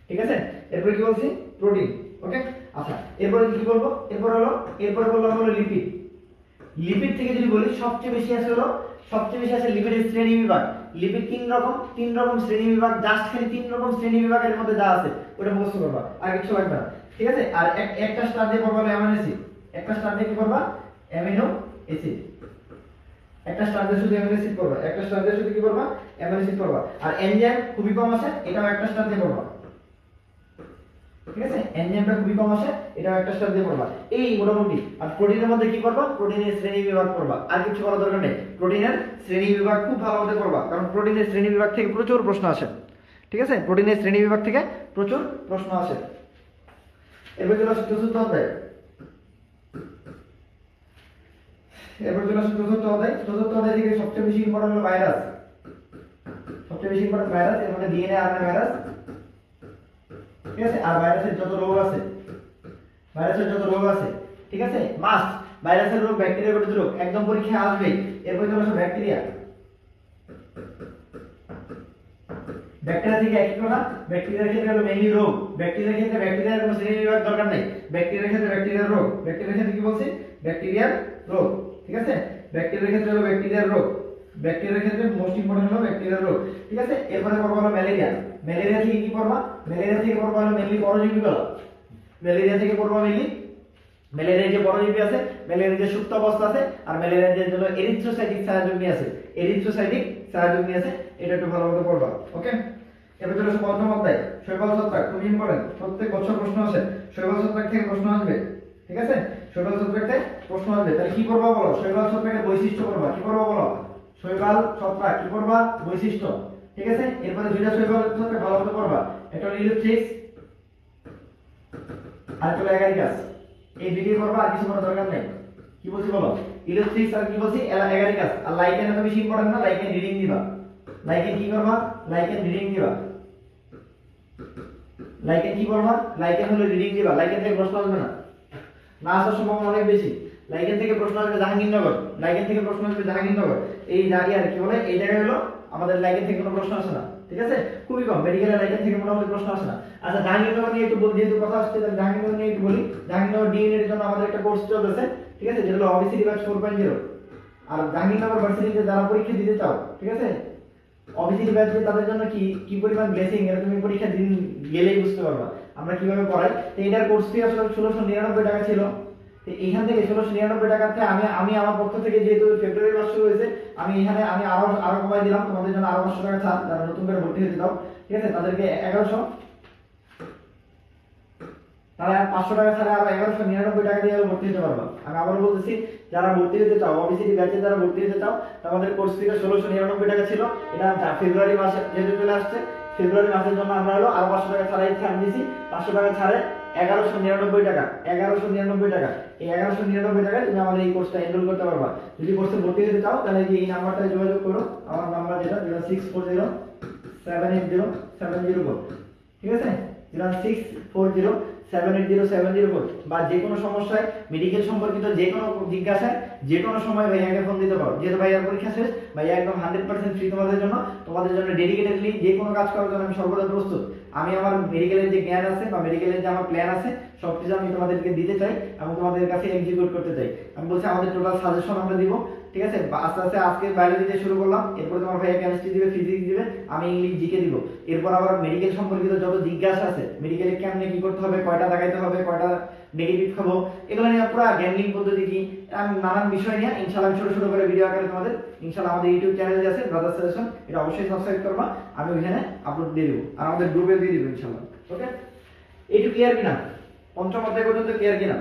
ঠিক আছে। এরপর কি বলছি? প্রোটিন। ওকে, আচ্ছা এরপরে কি বলবো? এরপরে বললাম হলো লিপিড। লিপিড থেকে যদি বলি সবচেয়ে বেশি আছে লিপিডের শ্রেণী বিভাগ। লিপিড তিন রকম শ্রেণী বিভাগ, জাস্ট খালি 3 রকম শ্রেণী বিভাগের মধ্যে যা আছে ওটা মুখস্থ করবা, আর কিছু লাগবে না, ঠিক আছে। আর একটা স্টার দিয়ে পড়বা অ্যামিনো অ্যাসিড। একটা স্টার দিয়ে কি করবা? Amino acid. একটা স্টার দিয়ে শুধু অ্যামিনো অ্যাসিড পড়বা, একটা স্টার দিয়ে শুধু কি করবা? অ্যামিনো অ্যাসিড পড়বা। আর এনজাইম খুবই কম আছে, এটাও একটা স্টার দিয়ে পড়বা, ঠিক আছে। এনজাইমটা খুবই কম আসে, এটাও একটা স্টার দিয়ে পড়বা। এই মোটামুটি। আর প্রোটিনের মধ্যে কি করবা? প্রোটিনের শ্রেণী বিভাগ পড়বা, আর কিছু করার দরকার নেই। প্রোটিনের শ্রেণী বিভাগ খুব ভালো মতো পড়বা, কারণ প্রোটিনের শ্রেণী বিভাগ থেকে প্রচুর প্রশ্ন আসে, ঠিক আছে। প্রোটিনের শ্রেণী বিভাগ থেকে প্রচুর প্রশ্ন আসে। এরপর চলে আসে চতুর্থ অধ্যায়। চতুর্থ অধ্যায় থেকে সবচেয়ে বেশি ইম্পর্টেন্ট হলো ভাইরাস। এর মধ্যে ডিএনএ, আরএনএ ভাইরাস, ঠিক আছে। আর ভাইরাসের যত রোগ আছে, ঠিক আছে। মাস্ট ভাইরাসের রোগ, ব্যাকটেরিয়ার রোগ একদম পরীক্ষায় আসবে। এরপর চলে আসে ব্যাকটেরিয়া। ব্যাকটেরিয়া থেকে একই কথা। ব্যাকটেরিয়ার ক্ষেত্রে হলো মেইনলি রোগ। ব্যাকটেরিয়ার ক্ষেত্রে ব্যাকটেরিয়ার কোনো শ্রেণী বিভাগ দরকার নেই। ব্যাকটেরিয়ার ক্ষেত্রে ব্যাকটেরিয়ার রোগ। ব্যাকটেরিয়ার ক্ষেত্রে কি বলছি? ব্যাকটেরিয়ার রোগ, ঠিক আছে। ব্যাকটেরিয়ার ক্ষেত্রে হলো ব্যাকটেরিয়ার রোগ। ব্যাকটেরিয়ার ক্ষেত্রে মোস্ট ইম্পর্টেন্ট হলো ব্যাকটেরিয়ার রোগ, ঠিক আছে। এরপরে পড়বা হলো ম্যালেরিয়া। ম্যালেরিয়া থেকে কি পড়বা? ম্যালেরিয়া থেকে পড়বা হলো মেইনলি পরজীবীগুলো। ম্যালেরিয়ার যে পরজীবী আছে, ম্যালেরিয়ার যে সুপ্ত অবস্থা আছে, আর ম্যালেরিয়ার যে জন্য এরিথ্রোসাইটিক ছায়াযুগ্নি আছে, এটা একটু ভালো মতো পড়বা, ওকে। এবার চলে আসো পঞ্চম অধ্যায়, শৈবাল ছত্রাক। খুবই ইম্পর্টেন্ট, প্রত্যেক বছর প্রশ্ন আসে। শৈবাল ছত্রাক থেকে প্রশ্ন আসবে, ঠিক আছে। শৈবাল ছত্রাক থেকে প্রশ্ন আসবে, তাহলে কি পড়বা বলো? শৈবাল ছত্রাকের বৈশিষ্ট্য পড়বা। কি পড়বা বলো? শৈবাল ছত্রাক কি পড়বা? বৈশিষ্ট্য, ঠিক আছে। এরপরে দুইটা শৈবাল ছত্রাক ভালো মতো পড়বা, একটা হলো ইলেকট্রিক্স আর একটা হলো এগারিকাস। এই দুইটাই পড়বা, আর কিছু করার দরকার নেই। কি বলছি বলো? ইলেকট্রিক্স আর কি বলছি? এগারিকাস। আর লাইকেন এত বেশি ইম্পর্টেন্ট না, লাইকেন রিডিং দিবা। লাইকেন কি করবা? লাইকেন রিডিং দিবা। লাইকেন কি করবা? লাইকেন হলো রিডিং দিবা। লাইকেন থেকে প্রশ্ন আসবে না, না আসার সম্ভাবনা অনেক বেশি। লাইকেন থেকে প্রশ্ন আসবে জাহাঙ্গীরনগর। এই জায়গায় কি বলে? এই জায়গায় হলো আমাদের লাইকেন থেকে কোনো প্রশ্ন আসে না। ঠিক আছে, খুবই কম। মেডিকেলের রাইটার থেকে মোটামুটি প্রশ্ন আসে না। আচ্ছা জাহাঙ্গীরনগর নিয়ে একটু বলি, যেহেতু কথা আসছে তাহলে জাহাঙ্গীরনগর নিয়ে একটু বলি। জাহাঙ্গীরনগর ডি ইউনিটের জন্য আমাদের একটা কোর্স চলতেছে, ঠিক আছে, যেটা হলো ওবিসিডি ব্যাচ 4.0। আর জাহাঙ্গীরনগর ভার্সিটিতে যারা পরীক্ষা দিতে চাও, ঠিক আছে, ওবিসিডি ব্যাচ তাদের জন্য কি কি পরিমাণ ব্লেসিং এটা তুমি পরীক্ষা দিন গেলেই বুঝতে পারবা আমরা কিভাবে পড়াই। তো এটার কোর্স ফি আসলে 1699 টাকা ছিল। তো এইখান থেকে 1699 টাকাতে আমি আমার পক্ষ থেকে, যেহেতু ফেব্রুয়ারি মাস শুরু হয়েছে, আমি আরো কমাই দিলাম তোমাদের জন্য, আরো 500 টাকা ছাড়। যারা নতুন করে ভর্তি হতে চাও, ঠিক আছে, তাদেরকে 1100, তাহলে 500 টাকা ছাড়া আরো 1199 টাকা দিয়ে ভর্তি হতে পারবা। আমি আবার বলতেছি, যারা ভর্তি হতে চাও ওবিসিডি ব্যাচে যারা ভর্তি হতে চাও, আমাদের কোর্স ফিটা 1699 টাকা ছিল। এটা ফেব্রুয়ারি মাসে যেহেতু চলে আসছে, ফেব্রুয়ারি মাসের জন্য আমরা হলো আরো 500 টাকা ছাড়াই ছাড় দিয়েছি। 500 টাকা ছাড়ে 1199 টাকা, 1199 টাকা। এই 1199 টাকায় তুমি আমাদের এই কোর্সটা এনরোল করতে পারবা। যদি কোর্সে ভর্তি হতে চাও তাহলে এই নাম্বারটায় যোগাযোগ করো। আমার নাম্বার যেটা 0640780704, ঠিক আছে, 0640780704। বা যে কোনো সমস্যায়, মেডিকেল সম্পর্কিত যে কোনো জিজ্ঞাসায় যে কোনো সময় ভাইয়াকে ফোন দিতে পারো। যেহেতু ভাইয়ার পরীক্ষা শেষ, ভাইয়া একদম 100% ফ্রি তোমাদের জন্য ডেডিকেটেডলি যে কোনো কাজ করার জন্য আমি সর্বদা প্রস্তুত। আমি আমার মেডিকেলের যে জ্ঞান আছে বা মেডিকেলের যে আমার প্ল্যান আছে সবকিছু আমি তোমাদেরকে দিতে চাই এবং তোমাদের কাছে এক্সিকিউট করতে চাই। আমি বলছি আমাদের টোটাল সাজেশন আমরা দিব, ঠিক আছে। আস্তে আস্তে আজকে বায়োলজি দিয়ে শুরু করলাম, এরপর তোমার ভাইয়া কেমিস্ট্রি দিবে, ফিজিক্স দিবে, আমি ইংলিশ জিকে দিব। এরপর আবার মেডিকেল সম্পর্কিত যত জিজ্ঞাসা আছে, মেডিকেলে কেমনে কি করতে হবে, কয়টা দেখাইতে হবে, কয়টা নেগেটিভ খাবো, এগুলো নিয়ে পুরো গ্যামলিং পদ্ধতি কি, আমি নানান বিষয় নিয়ে ইনশাআল্লাহ ছোট ছোট করে ভিডিও আকারে তোমাদের ইনশাআল্লাহ আমাদের ইউটিউব চ্যানেলে আছে ব্রাদার সাজেশন, এটা অবশ্যই সাবস্ক্রাইব করবা। আমি ওখানে আপলোড দিয়ে দিব আর আমাদের গ্রুপে দিয়ে দিব ইনশাআল্লাহ। ওকে, এইটু ক্লিয়ার কিনা? পঞ্চম অধ্যায় পর্যন্ত ক্লিয়ার কিনা?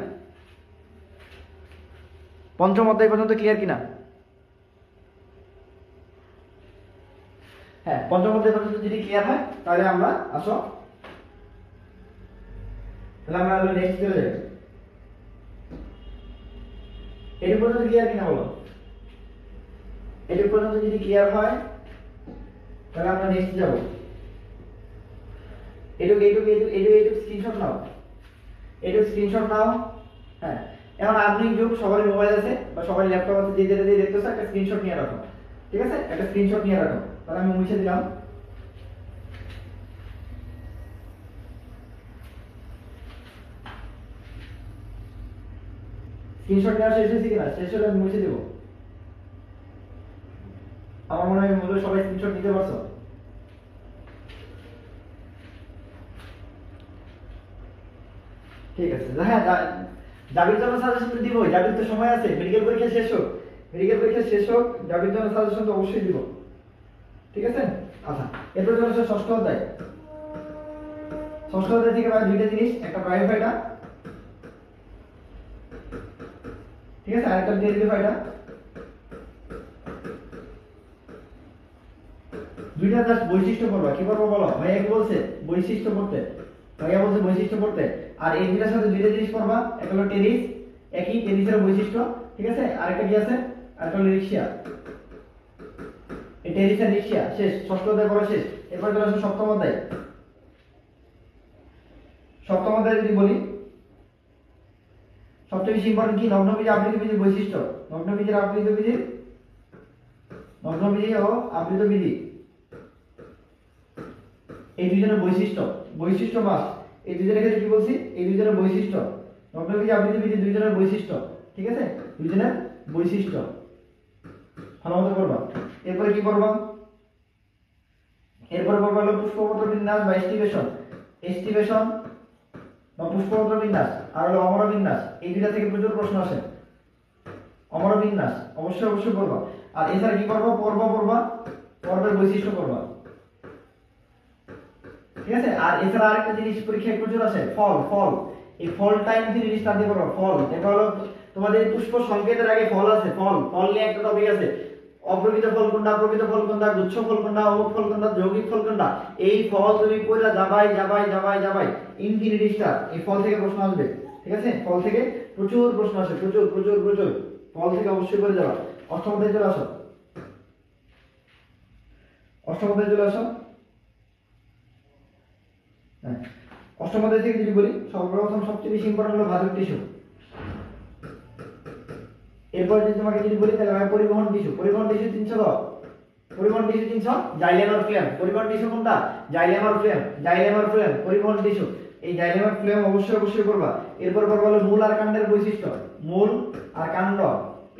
পঞ্চম অধ্যায় পর্যন্ত ক্লিয়ার কিনা? হ্যাঁ, পঞ্চম অধ্যায় পর্যন্ত যদি ক্লিয়ার হয় তাহলে আমরা আসো, তাহলে আমরা নেক্সট চলে যাই। এটুকু পর্যন্ত ক্লিয়ার কিনা বলো? এটুকু পর্যন্ত যদি ক্লিয়ার হয় তাহলে আমরা নেক্সট যাব। এটুকু স্ক্রিনশট নাও, এটুকু স্ক্রিনশট নাও। হ্যাঁ, এখন আধুনিক যুগ, সবারই মোবাইল আছে বা সবারই ল্যাপটপ আছে, যে যেটা দিয়ে দেখতেছো একটা স্ক্রিনশট নিয়ে রাখো, ঠিক আছে, একটা স্ক্রিনশট নিয়ে রাখো। তাহলে আমি মুছে দিলাম। স্ক্রিনশট নেওয়া শেষ হয়েছে কিনা? শেষ হলে আমি মুছে দেবো। আমার মনে হয় মূলত সবাই স্ক্রিনশট নিতে পারছো। ঠিক আছে, হ্যাঁ, জাবির জন্য সাজেশন দিব। জাবির তো সময় আছে, মেডিকেল পরীক্ষা শেষ হোক, জাবির জন্য সাজেশন তো অবশ্যই দিব, ঠিক আছে। আচ্ছা, এরপর চলে আসে ষষ্ঠ অধ্যায়। ষষ্ঠ অধ্যায় থেকে পাই দুইটা জিনিস, একটা ব্রায়োফাইটা, ঠিক আছে, আরেকটা ডেরিভেটিভটা। দুইটা জাস্ট বৈশিষ্ট্য পড়বা। কি পড়বা বলো? ভাইয়া কি বলছে? বৈশিষ্ট্য পড়তে। ভাইয়া বলছে বৈশিষ্ট্য পড়তে। আর এই দুইটার সাথে দুইটা জিনিস পড়বা, একটা হলো টেনিস, একই টেনিসের বৈশিষ্ট্য, ঠিক আছে, আরেকটা কি আছে? আরেকটা হলো রিক্সা। এই টেনিস আর রিক্সা শেষ, ষষ্ঠ অধ্যায় পড়া শেষ। এরপর চলে আসো সপ্তম অধ্যায়। সপ্তম অধ্যায় যদি বলি, সবচেয়ে বেশি ইম্পর্টেন্ট কি? নগ্নবীজ আবৃতবীজের বৈশিষ্ট্য। নগ্নবীজের আবৃতবীজের, নগ্নবীজি ও আবৃতবীজি, এই দুইজনের বৈশিষ্ট্য মাস। এই দুইজনের ক্ষেত্রে কি বলছি? এই দুইজনের বৈশিষ্ট্য, নগ্নবীজ আবৃতবীজি দুইজনের বৈশিষ্ট্য, ঠিক আছে, দুইজনের বৈশিষ্ট্য ভালোমতো করবা। এরপরে কি করবা? এরপরে করবা হলো পুষ্পপত্র বিন্যাস বা এস্টিভেশন বা পুষ্পপত্র বিন্যাস, আর হলো অমর বিন্যাস। এই দুইটা থেকে প্রচুর প্রশ্ন আসে। অমর বিন্যাস অবশ্যই করবা। আর এছাড়া কি করবা? পর্বের বৈশিষ্ট্য করবা, ঠিক আছে। আর এছাড়া আরেকটা জিনিস পরীক্ষায় প্রচুর আসে, ফল। এই ফল টাইম জিনিস স্টাডি করবা। ফল এটা হলো তোমাদের পুষ্প সংকেতের আগে ফল আছে, ফল নিয়ে একটা টপিক আছে। অপ্রকৃত ফল কোনটা, প্রকৃত ফল কোনটা, গুচ্ছ ফল কোনটা, অমুক ফল কোনটা, যৌগিক ফল কোনটা, এই ফল তুমি পড়া যাবাই ইনফিনিটি স্টার। এই ফল থেকে প্রশ্ন আসবে, ঠিক আছে, ফল থেকে প্রচুর প্রশ্ন আসে, প্রচুর ফল থেকে অবশ্যই করে যাবা। অষ্টম অধ্যায়ে চলে আসো। হ্যাঁ, অষ্টম অধ্যায় থেকে যদি বলি, সর্বপ্রথম সবচেয়ে বেশি ইম্পর্টেন্ট হলো ভাজক টিস্যু। এরপর যদি তোমাকে যদি বলি তাহলে পরিবহন টিস্যু 310, পরিবহন টিস্যু চিনছো? জাইলেম আর ফ্লেম। পরিবহন টিস্যু কোনটা? জাইলেম আর ফ্লেম, জাইলেম আর ফ্লেম পরিবহন টিস্যু। এই জাইলেম আর ফ্লেম অবশ্যই করবা। এরপর করবা হলো মূল আর কাণ্ডের বৈশিষ্ট্য। মূল আর কাণ্ড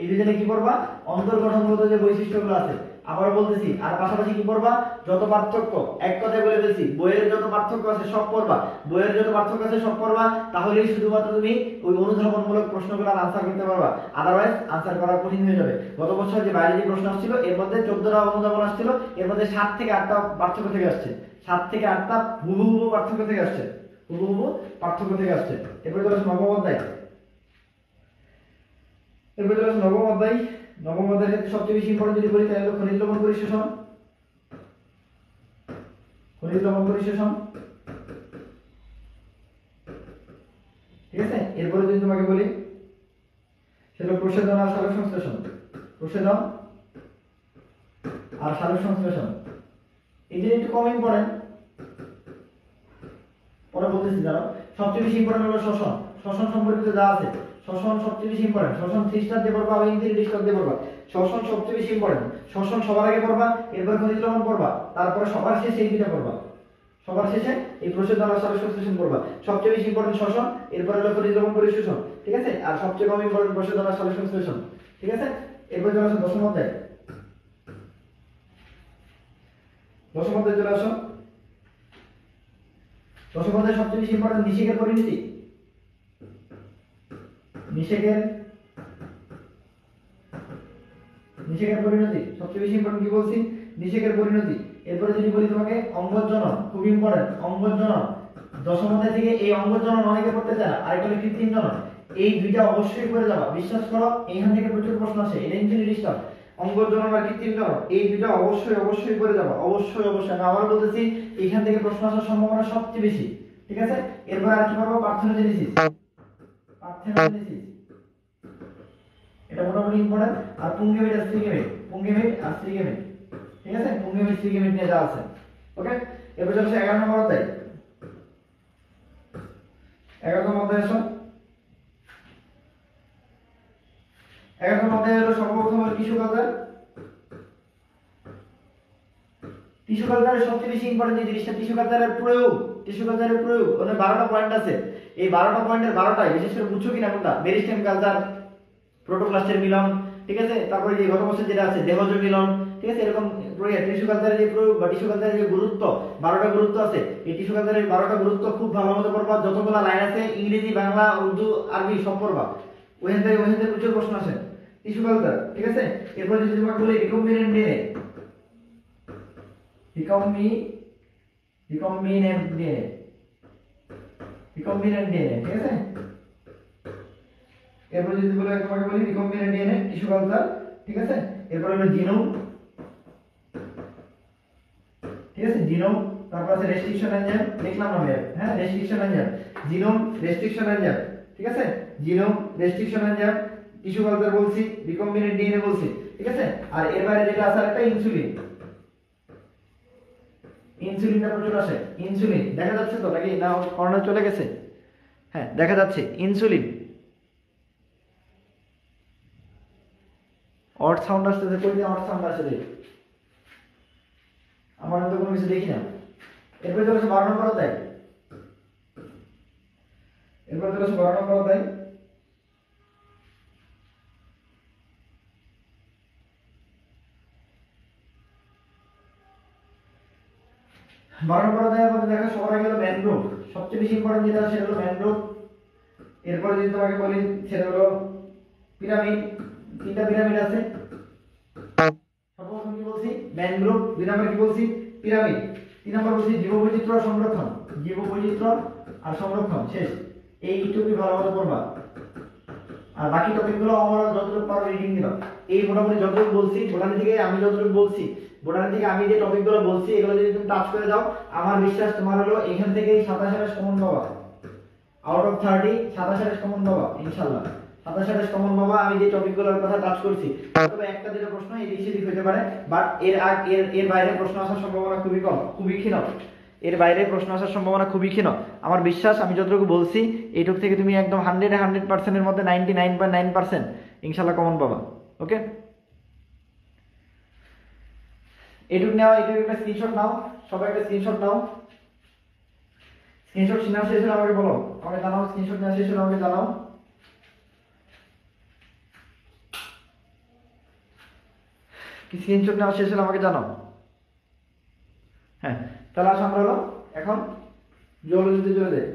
এই দুজনে কি করবা? অন্তর্গঠনগত যে বৈশিষ্ট্যগুলো আছে। আবার বলতেছি, আর পাশাপাশি কি করবা? যত পার্থক্য, এক কথায় বলে ফেলছি, বইয়ের যত পার্থক্য আছে সব পড়বা। বইয়ের যত পার্থক্য আছে সব পড়বা, তাহলেই শুধুমাত্র তুমি ওই অনুধাবনমূলক প্রশ্নগুলোর আনসার করতে পারবা। আদারওয়াইজ আনসার করা কঠিন হয়ে যাবে। গত বছর যে বাইরে যে প্রশ্ন আসছিল এর মধ্যে 14টা অনুধাবন আসছিল, এর মধ্যে 7 থেকে 8টা পার্থক্য থেকে আসছে। 7 থেকে 8টা হুবহু পার্থক্য থেকে আসছে। হুবহু পার্থক্য থেকে আসছে। এরপরে চলে আসো নবম অধ্যায়। এরপরে চলে আসো নবম অধ্যায়। নবম অধ্যায়ের ক্ষেত্রে সবচেয়ে বেশি ইম্পর্টেন্ট যদি বলি তাহলে খনিজ লবণ পরিশোষণ। খনিজ লবণ পরিশোষণ, ঠিক আছে। এরপরে যদি তোমাকে বলি সেটা প্রসাধন আর সালোক সংশ্লেষণ। প্রসাধন আর সালোক সংশ্লেষণ এই যে একটু কম ইম্পর্টেন্ট, পরে বলতেছি দাঁড়াও। সবচেয়ে বেশি ইম্পর্টেন্ট হলো শ্বসন। শ্বসন সম্পর্কিত যা আছে, শ্বসন সবচেয়ে বেশি ইম্পর্টেন্ট। শ্বসন 3 স্টার দিয়ে পড়বা, আবার 3 স্টার দিয়ে পড়বা। শ্বসন সবচেয়ে বেশি ইম্পর্টেন্ট। শ্বসন সবার আগে পড়বা, এরপর খনিজ লবণ পড়বা, তারপরে সবার শেষে এই দুটো পড়বা। সবার শেষে এই প্রসাধন আর সালোক সংশ্লেষণ পড়বা। সবচেয়ে বেশি ইম্পর্টেন্ট শ্বসন, এরপর হলো খনিজ লবণ পরিশোষণ, ঠিক আছে। আর সবচেয়ে কম ইম্পর্টেন্ট প্রসাধন আর সালোক সংশ্লেষণ, ঠিক আছে। এরপর চলে আসো দশম অধ্যায়। দশম অধ্যায় চলে আসো। দশম অধ্যায় সবচেয়ে বেশি ইম্পর্টেন্ট নিষেকের পরিণতি। নিষেকের পরিণতি সবচেয়ে বেশি ইম্পর্টেন্ট। কি বলছি? নিষেকের পরিণতি। এরপরে যদি বলি তোমাকে অঙ্গজনন, খুব ইম্পর্টেন্ট অঙ্গজনন। দশম অধ্যায় থেকে এই অঙ্গজনন অনেকে পড়তে চায় না, আরেকটা হলো কৃত্রিম জনন। এই দুইটা অবশ্যই করে যাবা, বিশ্বাস করো এইখান থেকে প্রচুর প্রশ্ন আসে। এডেনশিয়ালি ডিস্টার্ব, অঙ্গজনন আর কৃত্রিম জনন, এই দুইটা অবশ্যই করে যাবা। অবশ্যই আমি আবার বলতেছি, এইখান থেকে প্রশ্ন আসার সম্ভাবনা সবচেয়ে বেশি, ঠিক আছে। এরপর আর কি পাবো? পার্থেনোজেনেসিস। পার্থেনোজেনেসিস এটা মোটামুটি ইম্পর্টেন্ট। আর পুংগেমিট আর স্ট্রিগেমিট, পুংগেমিট আর স্ট্রিগেমিট, ঠিক আছে। পুংগেমিট স্ট্রিগেমিট নিয়ে যা আছে, ওকে। এরপর চলে 11 নম্বর অধ্যায়। 11তম অধ্যায় আসো। 11তম অধ্যায় হলো সর্বপ্রথম হলো টিস্যু কালচার। টিস্যু কালচারের সবচেয়ে বেশি ইম্পর্টেন্ট যে জিনিসটা টিস্যু কালচারের প্রয়োগ। টিস্যু কালচারের প্রয়োগ মানে 12টা পয়েন্ট আছে। এই 12টা পয়েন্টের 12টাই বিশেষ করে বুঝছো কিনা কোনটা? মেরিস্টেম কালচার, প্রোটোপ্লাস্টের মিলন, ঠিক আছে। তারপরে যে গত বছর যেটা আছে দেহজ মিলন, ঠিক আছে। এরকম টিস্যু কালচারের যে প্রয়োগ বা টিস্যু কালচারের যে গুরুত্ব, 12টা গুরুত্ব আছে। এই টিস্যু কালচারের 12টা গুরুত্ব খুব ভালো মতো পড়বা। যতগুলো লাইন আছে ইংরেজি, বাংলা, উর্দু, আরবি সব পড়বা। ওখান থেকে প্রচুর প্রশ্ন আসে টিস্যু কালচার, ঠিক আছে। এরপর যদি তোমাকে বলি রিকম্বিনেন্ট ডিএনএ, রিকম্বিনেন্ট ডিএনএ, ঠিক আছে। এরপর যদি তোমাকে বলি রিকম্বিনেন্ট ডিএনএ টিস্যু কালচার, ঠিক আছে। এরপর হলো জিনোম, ঠিক আছে। জিনোম, তারপর আছে রেস্ট্রিকশন এনজাইম, লিখলাম আমি, হ্যাঁ। Restriction enzyme, genome restriction enzyme, ঠিক আছে। Genome restriction enzyme, tissue culture বলছি, রিকম্বিনেন্ট ডিএনএ বলছি, ঠিক আছে। আর এর বাইরে যেটা আছে একটা ইনসুলিন। ইনসুলিনটা প্রচুর আসে। ইনসুলিন দেখা যাচ্ছে তো নাকি না? কর্নার চলে গেছে? হ্যাঁ দেখা যাচ্ছে। ইনসুলিন, অড সাউন্ড আসতেছে, কই দিয়ে অড সাউন্ড আসে রে? আমার তো কোনো কিছু দেখি না। এরপরে চলে আসে 12 নম্বর অধ্যায়। এরপরে চলে আসে 12 নম্বর অধ্যায়। 12 নম্বর অধ্যায়ের মধ্যে দেখো সবার আগে হলো ম্যানগ্রোভ। সবচেয়ে বেশি ইম্পর্টেন্ট যেটা সেটা হলো ম্যানগ্রোভ। এরপরে যদি তোমাকে বলি সেটা হলো পিরামিড। 3টা পিরামিড আছে। সর্বপ্রথম কি বলছি? ম্যানগ্রোভ। 2 নম্বর কি বলছি? পিরামিড। 3 নম্বর বলছি জীববৈচিত্র্য আর সংরক্ষণ। জীববৈচিত্র্য আর সংরক্ষণ শেষ। এইটুকুই ভালো মতো পড়বা। আর বাকি টপিকগুলো আমরা যতটুকু পারো রিডিং দিবা। এই মোটামুটি যতটুকু বলছি বোটানি থেকে, আমি যতটুকু বলছি বোটানি থেকে, আমি যে টপিকগুলো বলছি এগুলো যদি তুমি টাচ করে যাও, আমার বিশ্বাস তোমার হলো এখান থেকে 27 কমন পাবা। আউট অফ 30 27 কমন পাবা ইনশাআল্লাহ। 27 কমন পাবা আমি যে টপিকগুলোর কথা টাচ করছি। তবে একটা দুটো প্রশ্ন এদিক সেদিক হতে পারে, বাট এর বাইরে প্রশ্ন আসার সম্ভাবনা খুবই কম, খুবই ক্ষীণ। এর বাইরে প্রশ্ন আসার সম্ভাবনা খুবই ক্ষীণ। আমার বিশ্বাস আমি যতটুকু বলছি এইটুক থেকে তুমি একদম 100% এর মধ্যে 99.9% ইনশাআল্লাহ কমন পাবা। ওকে, এইটুকু নাও, এইটুকু একটা স্ক্রিনশট নাও, সবাই একটা স্ক্রিনশট নাও। স্ক্রিনশট নেওয়া শেষ হলে আমাকে বলো, আমাকে জানাও। স্ক্রিনশট নেওয়া শেষ হলে আমাকে জানাও। কি স্ক্রিনশট নেওয়া শেষ হলে আমাকে জানাও। হ্যাঁ, তাহলে আসো আমরা হলো এখন জিওলজিতে চলে যাই।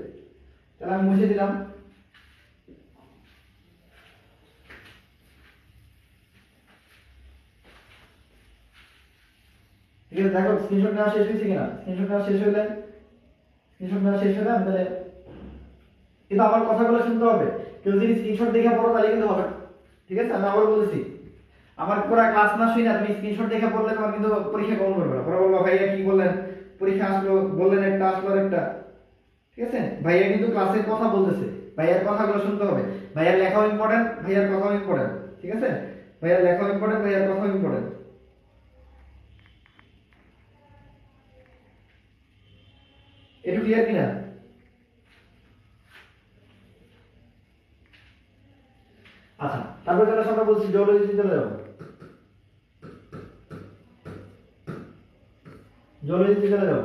তাহলে আমি মুছে দিলাম। ঠিক আছে, দেখো স্ক্রিনশট নেওয়া শেষ হয়েছে কিনা। স্ক্রিনশট নেওয়া শেষ হলে আমি তাহলে কিন্তু আমার কথাগুলো শুনতে হবে। কেউ যদি স্ক্রিনশট দেখে পড়ো তাহলে কিন্তু হবে। ঠিক আছে, আমি আবার বলছি, আমার পুরো ক্লাস না শুই না তুমি স্ক্রিনশট দেখে পড়লে তোমার কিন্তু পরীক্ষা কম করবে না। পরে বলবো ভাইয়া কি বললেন, পরীক্ষা আসলো বললেন একটা, আসলো একটা। ঠিক আছে, ভাইয়া কিন্তু ক্লাসের কথা বলতেছে, ভাইয়ার কথাগুলো শুনতে হবে। ভাইয়ার লেখাও ইম্পর্টেন্ট, ভাইয়ার কথাও ইম্পর্টেন্ট। ঠিক আছে, ভাইয়ার লেখাও ইম্পর্টেন্ট, ভাইয়ার কথাও ইম্পর্টেন্ট। একটু ক্লিয়ার কিনা? আচ্ছা, তারপরে চলে আমরা বলছি জিওলজিতে চলে যাবো। জিওলজিতে চলে যাবো।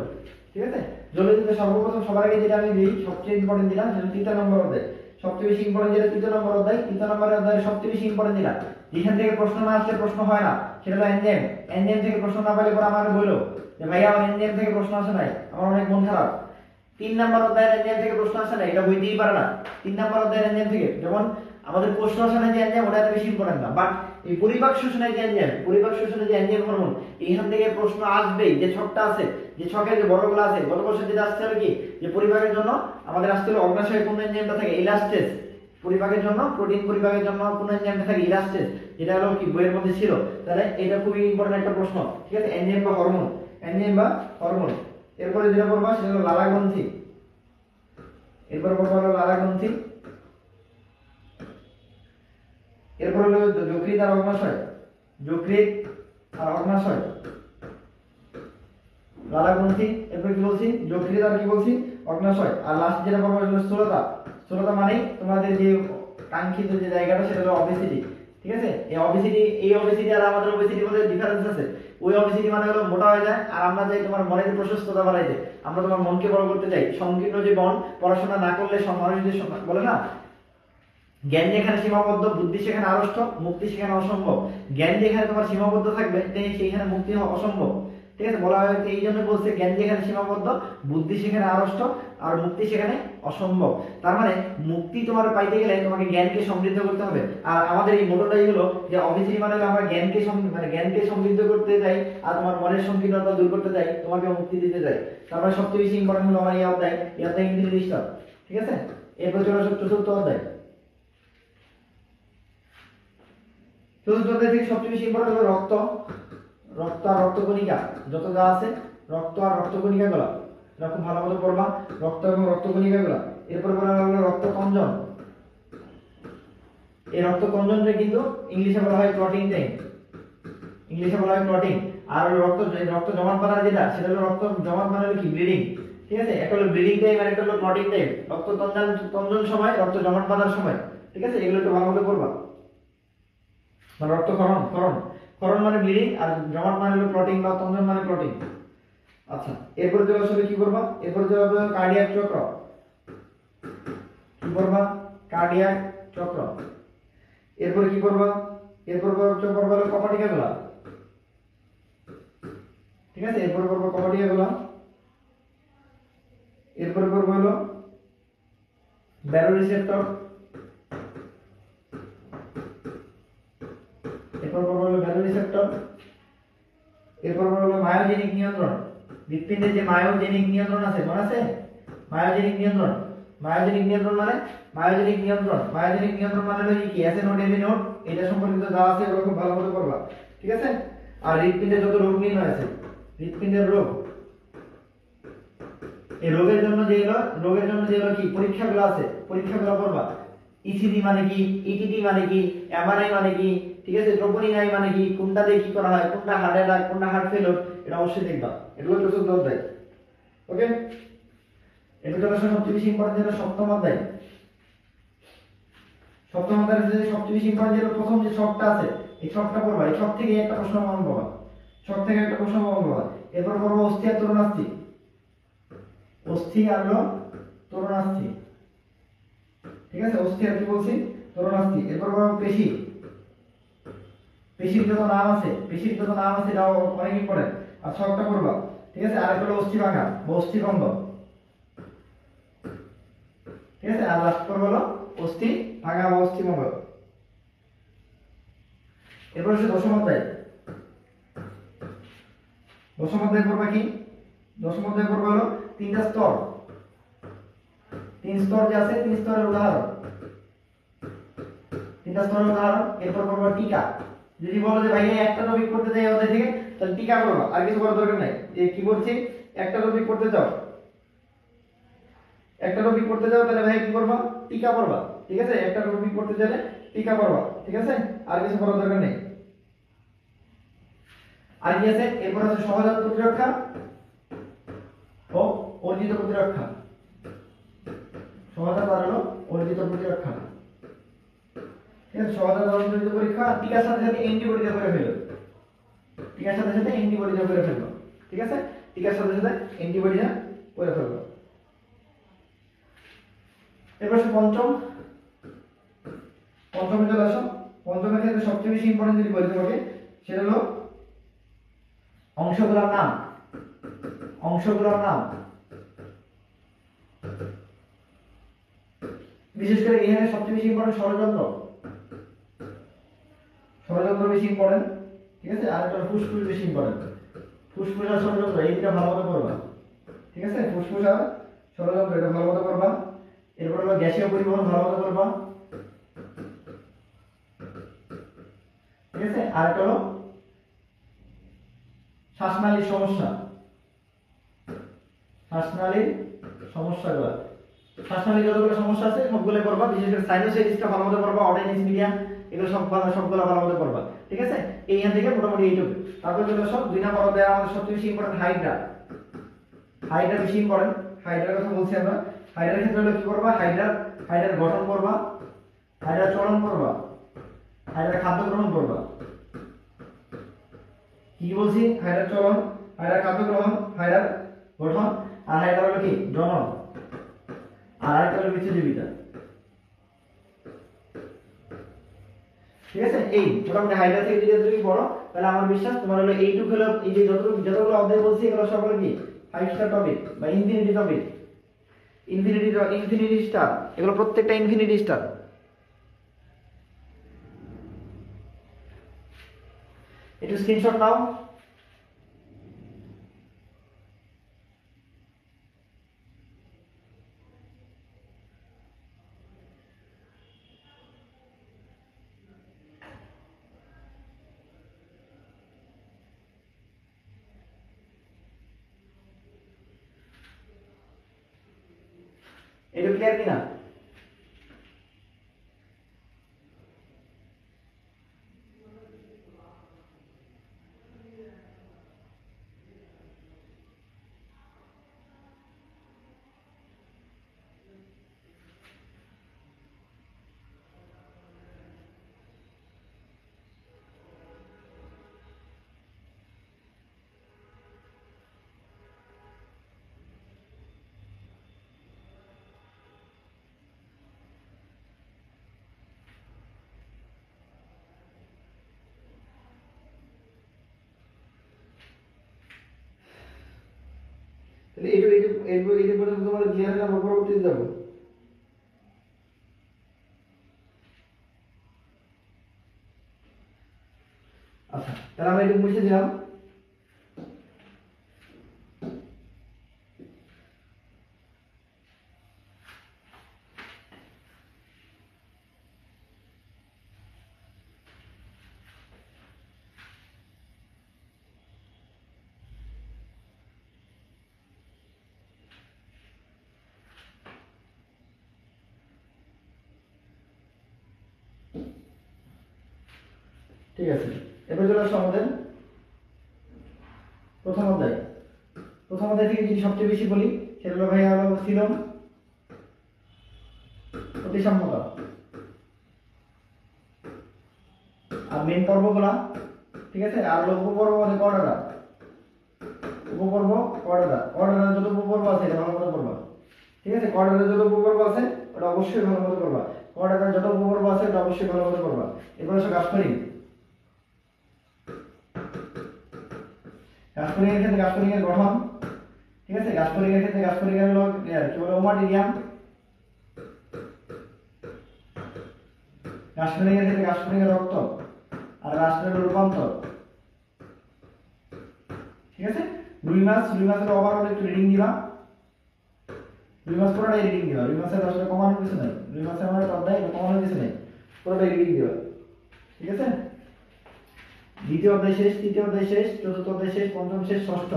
ঠিক আছে, জিওলজিতে সর্বপ্রথম সবার আগে যেটা আমি দিই সবচেয়ে ইম্পর্টেন্ট দিলাম সেটা 3 নম্বর অধ্যায়। সবচেয়ে বেশি ইম্পর্টেন্ট যেটা 3 নম্বর অধ্যায়, 3 নম্বর অধ্যায়ের সবচেয়ে বেশি ইম্পর্টেন্ট দিলাম। যেখান থেকে প্রশ্ন না আসলে প্রশ্ন হয় না সেটা হলো এনজাইম। এনজাইম থেকে প্রশ্ন না পেলে পরে আমার বললো যে ভাইয়া আমার এনজাইম থেকে প্রশ্ন আসে নাই, আমার অনেক মন খারাপ। 3 নম্বর অধ্যায়ের এনজাইম থেকে প্রশ্ন আসে না, এটা হইতেই পারে না। 3 নম্বর অধ্যায়ের এনজাইম থেকে যেমন আমাদের কোষ রসায়নে যে এনজাইম ওটা এত বেশি ইম্পর্টেন্ট না, বাট এই পরিপাক শোষণে যে এনজাইম, পরিপাক শোষণে যে এনজাইম হরমোন, এইখান থেকে প্রশ্ন আসবেই। যে ছকটা আছে, যে ছকের যে বড়গুলো আছে, গত বছর যেটা আসছে হলো কি যে পরিপাকের জন্য আমাদের আসছে হলো অগ্নাশয়ে কোন এনজাইমটা থাকে, ইলাস্টেজ। পরিপাকের জন্য, প্রোটিন পরিপাকের জন্য কোন এনজাইমটা থাকে, ইলাস্টেজ, যেটা হলো কি বইয়ের মধ্যে ছিল। তাহলে এটা খুবই ইম্পর্টেন্ট একটা প্রশ্ন। ঠিক আছে, এনজাইম বা হরমোন, এনজাইম বা হরমোন। এরপরে যেটা পড়বা সেটা হলো লালা গ্রন্থি। এরপর পড়বা হলো লালা গ্রন্থি। এরপর হলো যকৃৎ আর অগ্নাশয়, যকৃৎ আর অগ্নাশয়, লালা গ্রন্থি। এরপর কি বলছি, যকৃৎ আর কি বলছি, অগ্নাশয়। আর লাস্ট যেটা পড়বো হলো স্থূলতা। স্থূলতা মানে তোমাদের যে কাঙ্ক্ষিত যে জায়গাটা সেটা হলো অবেসিটি। ঠিক আছে, এই অবেসিটি আর আমাদের অবেসিটির মধ্যে ডিফারেন্স আছে। ওই অবেসিটি মানে হলো মোটা হয়ে যায়, আর আমরা চাই তোমার মনের প্রশস্ততা বাড়াইতে, আমরা তোমার মনকে বড় করতে চাই। সংকীর্ণ যে মন, পড়াশোনা না করলে মানুষ যে বলে না জ্ঞান যেখানে সীমাবদ্ধ, বুদ্ধি সেখানে আড়ষ্ট, মুক্তি সেখানে অসম্ভব। জ্ঞান যেখানে তোমার সীমাবদ্ধ থাকবে সেইখানে মুক্তি অসম্ভব। ঠিক আছে, বলা হয় এই জন্য বলছে জ্ঞান যেখানে সীমাবদ্ধ, বুদ্ধি সেখানে আড়ষ্ট, আর মুক্তি সেখানে অসম্ভব। তার মানে মুক্তি তোমার পাইতে গেলে তোমাকে জ্ঞানকে সমৃদ্ধ করতে হবে। আর আমাদের এই মোটোটাই হলো যে অবশ্যই মানে আমরা জ্ঞানকে জ্ঞানকে সমৃদ্ধ করতে চাই, আর তোমার মনের সংকীর্ণতা দূর করতে চাই, তোমাকে মুক্তি দিতে চাই। তারপরে সবচেয়ে বেশি ইম্পর্টেন্ট হলো আমার এই অধ্যায় কিন্তু জিনিসটা। ঠিক আছে, এরপর চলে আসো চতুর্থ অধ্যায়। চতুর্থ অধ্যায় থেকে সবচেয়ে বেশি ইম্পর্টেন্ট হলো রক্ত, রক্ত আর রক্তকণিকা, যত যা আছে রক্ত আর রক্তকণিকা গুলা এটা খুব ভালো মতো পড়বা, রক্ত এবং রক্তকণিকা গুলা। এরপর বলা হলো রক্তকঞ্জন। এই রক্তকঞ্জনটা কিন্তু ইংলিশে বলা হয় ক্লটিং টাইম, ইংলিশে বলা হয় ক্লটিং। আর রক্ত জমাট বাঁধা যেটা সেটা হলো রক্ত জমাট মানে কি ব্লিডিং। ঠিক আছে, একটা হলো ব্লিডিং টাইম আর একটা হলো ক্লটিং টাইম। রক্ত তঞ্জন সময়, রক্ত জমাট বাঁধার সময়। ঠিক আছে, এগুলো একটু ভালো মতো পড়বা। মানে রক্তক্ষরণ, ক্ষরণ মানে ব্লিডিং, আর জমাট মানে হলো ক্লটিং বা তঞ্জন মানে ক্লটিং। আচ্ছা, এরপরে চলে আসলে কি করবা, এরপরে চলে আসবে কার্ডিয়াক চক্র। কি করবা, কার্ডিয়াক চক্র। এরপরে কি করবা, এরপর করবা হলো কপাটিকা গুলা। ঠিক আছে, এরপর করবা কপাটিকা গুলা। এরপর করবা হলো ব্যারোরিসেপ্টর। এরপর করবা হলো ব্যারোরিসেপ্টর। এরপর হলো মায়োজেনিক নিয়ন্ত্রণ। হৃৎপিণ্ডের যে মায়োজেনিক নিয়ন্ত্রণ আছে, মনে আছে? মায়োজেনিক নিয়ন্ত্রণ, মায়োজেনিক নিয়ন্ত্রণ মানে মায়োজেনিক নিয়ন্ত্রণ, মায়োজেনিক নিয়ন্ত্রণ মানে হলো কি এসএ নোট এমি নোট, এটা সম্পর্কিত যা আছে ওগুলো খুব ভালো করে করবা। ঠিক আছে, আর হৃৎপিণ্ডের যত রোগ নির্ণয় আছে, হৃৎপিণ্ডের রোগ, এই রোগের জন্য যেগুলো কি পরীক্ষাগুলো আছে, পরীক্ষাগুলো করবা। ইসিজি মানে কি, ইটিটি মানে কি, এমআরআই মানে কি, ঠিক আছে, ট্রোপোনিন আই মানে কি, কোনটা দিয়ে কি করা হয়, কোনটা হার্ট অ্যাটাক, কোনটা হার্ট ফেলিওর, এটা অবশ্যই দেখবা। এগুলো চতুর্থ অধ্যায়। ওকে, এটা হলো সবচেয়ে বেশি ইম্পর্টেন্ট, যেটা সপ্তম অধ্যায়। সপ্তম অধ্যায়ের যে সবচেয়ে বেশি ইম্পর্টেন্ট যেটা প্রথম যে ছকটা আছে, এই ছকটা পড়বা। এই ছক থেকে একটা প্রশ্ন মনে পাবা, ছক থেকে একটা প্রশ্ন পাবো। এরপর করবো অস্থি আর তরুণাস্থি। অস্থি আর হলো তরুণাস্থি, ঠিক আছে? অস্থি আর কি বলছি, তরুণাস্থি। এরপর করবো পেশি। পেশির যত নাম আছে, পেশির যত নাম আছে এটাও অনেক ইম্পর্টেন্ট। আর ছকটা করবা, ঠিক আছে? আর একটা হলো অস্থি ভাঙা বা অস্থি ভঙ্গ, ঠিক আছে? আর লাস্ট করবো হলো অস্থি ভাঙা বা অস্থি ভঙ্গ। এরপর হচ্ছে দশম অধ্যায়। দশম অধ্যায় পড়বা কি? দশম অধ্যায় পড়বা হলো তিনটা স্তর। তিন স্তর যে আছে, তিন স্তরের উদাহরণ, তিনটা স্তরের উদাহরণ। এরপর পড়বা টিকা। যদি বলো যে ভাই একটা টপিক করতে যাই অধ্যায় থেকে, তাহলে টিকা করবা, আর কিছু করার দরকার নাই। এই কি বলছি, একটা টপিক করতে যাও, একটা টপিক করতে যাও, তাহলে ভাই কি করবা, টিকা পড়বা, ঠিক আছে? একটা টপিক করতে গেলে টিকা পড়বা, ঠিক আছে? আর কিছু করার দরকার নেই। আর কি আছে? এরপর আছে সহজাত প্রতিরক্ষা ও অর্জিত প্রতিরক্ষা। সহজাত আর হলো অর্জিত প্রতিরক্ষা, ঠিক আছে? সহজাত আর অর্জিত পরীক্ষা টিকার সাথে সাথে অ্যান্টিবডি দিয়ে করে ফেলো। টিকার সাথে সাথে অ্যান্টিবডি দিয়ে করে ফেলবো, ঠিক আছে? টিকার সাথে সাথে অ্যান্টিবডি দিয়ে করে ফেলবো। এরপর পঞ্চম, পঞ্চমে চলে আসো। পঞ্চমের ক্ষেত্রে সবচেয়ে বেশি ইম্পর্টেন্ট যদি বলি তোমাকে, সেটা হলো অংশগুলোর নাম। অংশগুলোর নাম, বিশেষ করে এখানে সবচেয়ে বেশি ইম্পর্টেন্ট ষড়যন্ত্র। ষড়যন্ত্র বেশি ইম্পর্টেন্ট, ঠিক আছে? আর একটা ফুসফুস বেশি ইম্পর্টেন্ট। ফুসফুস আর ষড়যন্ত্র এই দুটো ভালো মতো করবা, ঠিক আছে? ফুসফুস আর ষড়যন্ত্র এটা ভালো মতো করবা। এরপর হলো গ্যাসীয় পরিবহন ভালো মতো করবা, ঠিক আছে? আর একটা হলো শ্বাসনালীর সমস্যা। শ্বাসনালীর সমস্যাগুলো, শ্বাসনালীর যতগুলো সমস্যা আছে সবগুলো করবা। বিশেষ করে সাইনোসাইটিসটা ভালো মতো করবা, অডাইটিস মিডিয়া এগুলো সবগুলো ভালো মতো করবা, ঠিক আছে? এইখান থেকে মোটামুটি এইটুকু। তারপর চলে সব 2 নম্বর অধ্যায় আমাদের সবচেয়ে বেশি ইম্পর্টেন্ট হাইড্রা। হাইড্রা বেশি ইম্পর্টেন্ট। হাইড্রার কথা বলছি আমরা। হাইড্রার ক্ষেত্রে হলো কি করবা, হাইড্রার গঠন করবা, হাইড্রার চলন করবা, হাইড্রার খাদ্য গ্রহণ করবা। কি বলছি, হাইড্রার চলন, হাইড্রার খাদ্য গ্রহণ, হাইড্রার গঠন, আর হাইড্রার হলো কি জনন, আর আরেকটা হলো বিচ্ছুজীবিতা, ঠিক আছে? এই মোটামুটি হাইড্রা থেকে যদি তুমি পড়ো, তাহলে আমার বিশ্বাস তোমার হলো এইটুকু হলো, এই যে যতগুলো অধ্যায় বলছি এগুলো সব হলো কি 5 স্টার টপিক বা ইনফিনিটি টপিক। ইনফিনিটি স্টার, এগুলো প্রত্যেকটা ইনফিনিটি স্টার। একটু স্ক্রিনশট নাও। এটা ক্লিয়ার কিনা? তাহলে এইটুকু পর্যন্ত তোমাদের ক্লিয়ার না? আমরা পরবর্তীতে যাবো। আচ্ছা, তাহলে আমরা এটা মুছে দিলাম। ঠিক আছে, এবার চলে আসো আমাদের প্রথম অধ্যায়। প্রথম অধ্যায় থেকে যদি সবচেয়ে বেশি বলি, সেটা হলো ভাইয়া হলো সিলম প্রতিসাম্যতা। আর মেন পর্বগুলা ঠিক আছে। আর হলো উপপর্ব মানে কর্ডাটা, উপপর্ব কর্ডাটা, কর্ডাটা যত উপপর্ব আছে এটা ভালো মতো করবা, ঠিক আছে। কর্ডাটা যত উপপর্ব আছে ওটা অবশ্যই ভালো মতো করবা, কর্ডাটা যত উপপর্ব আছে ওটা অবশ্যই ভালো মতো করবা। এরপর আসো গাছফড়িং। গাছফড়িং এর ক্ষেত্রে গাছফড়িং এর গঠন, ঠিক আছে। গাছফড়িং এর ক্ষেত্রে গাছফড়িং এর হলো কি বলে ওমাটিরিয়াম, গাছফড়িং এর ক্ষেত্রে গাছফড়িং এর রক্ত, আর রাষ্ট্রের রূপান্তর, ঠিক আছে। রুই মাছের ওভারঅল একটু রিডিং দিবা, রুই মাছ পুরোটাই রিডিং দিবা, রুই মাছের আসলে কমানোর কিছু নাই, রুই মাছের মানে টপটাই কমানোর কিছু নাই, পুরোটাই রিডিং দিবা, ঠিক আছে। দ্বিতীয় অধ্যায় শেষ, তৃতীয় অধ্যায় শেষ, চতুর্থ অধ্যায় শেষ, পঞ্চম শেষ, ষষ্ঠ।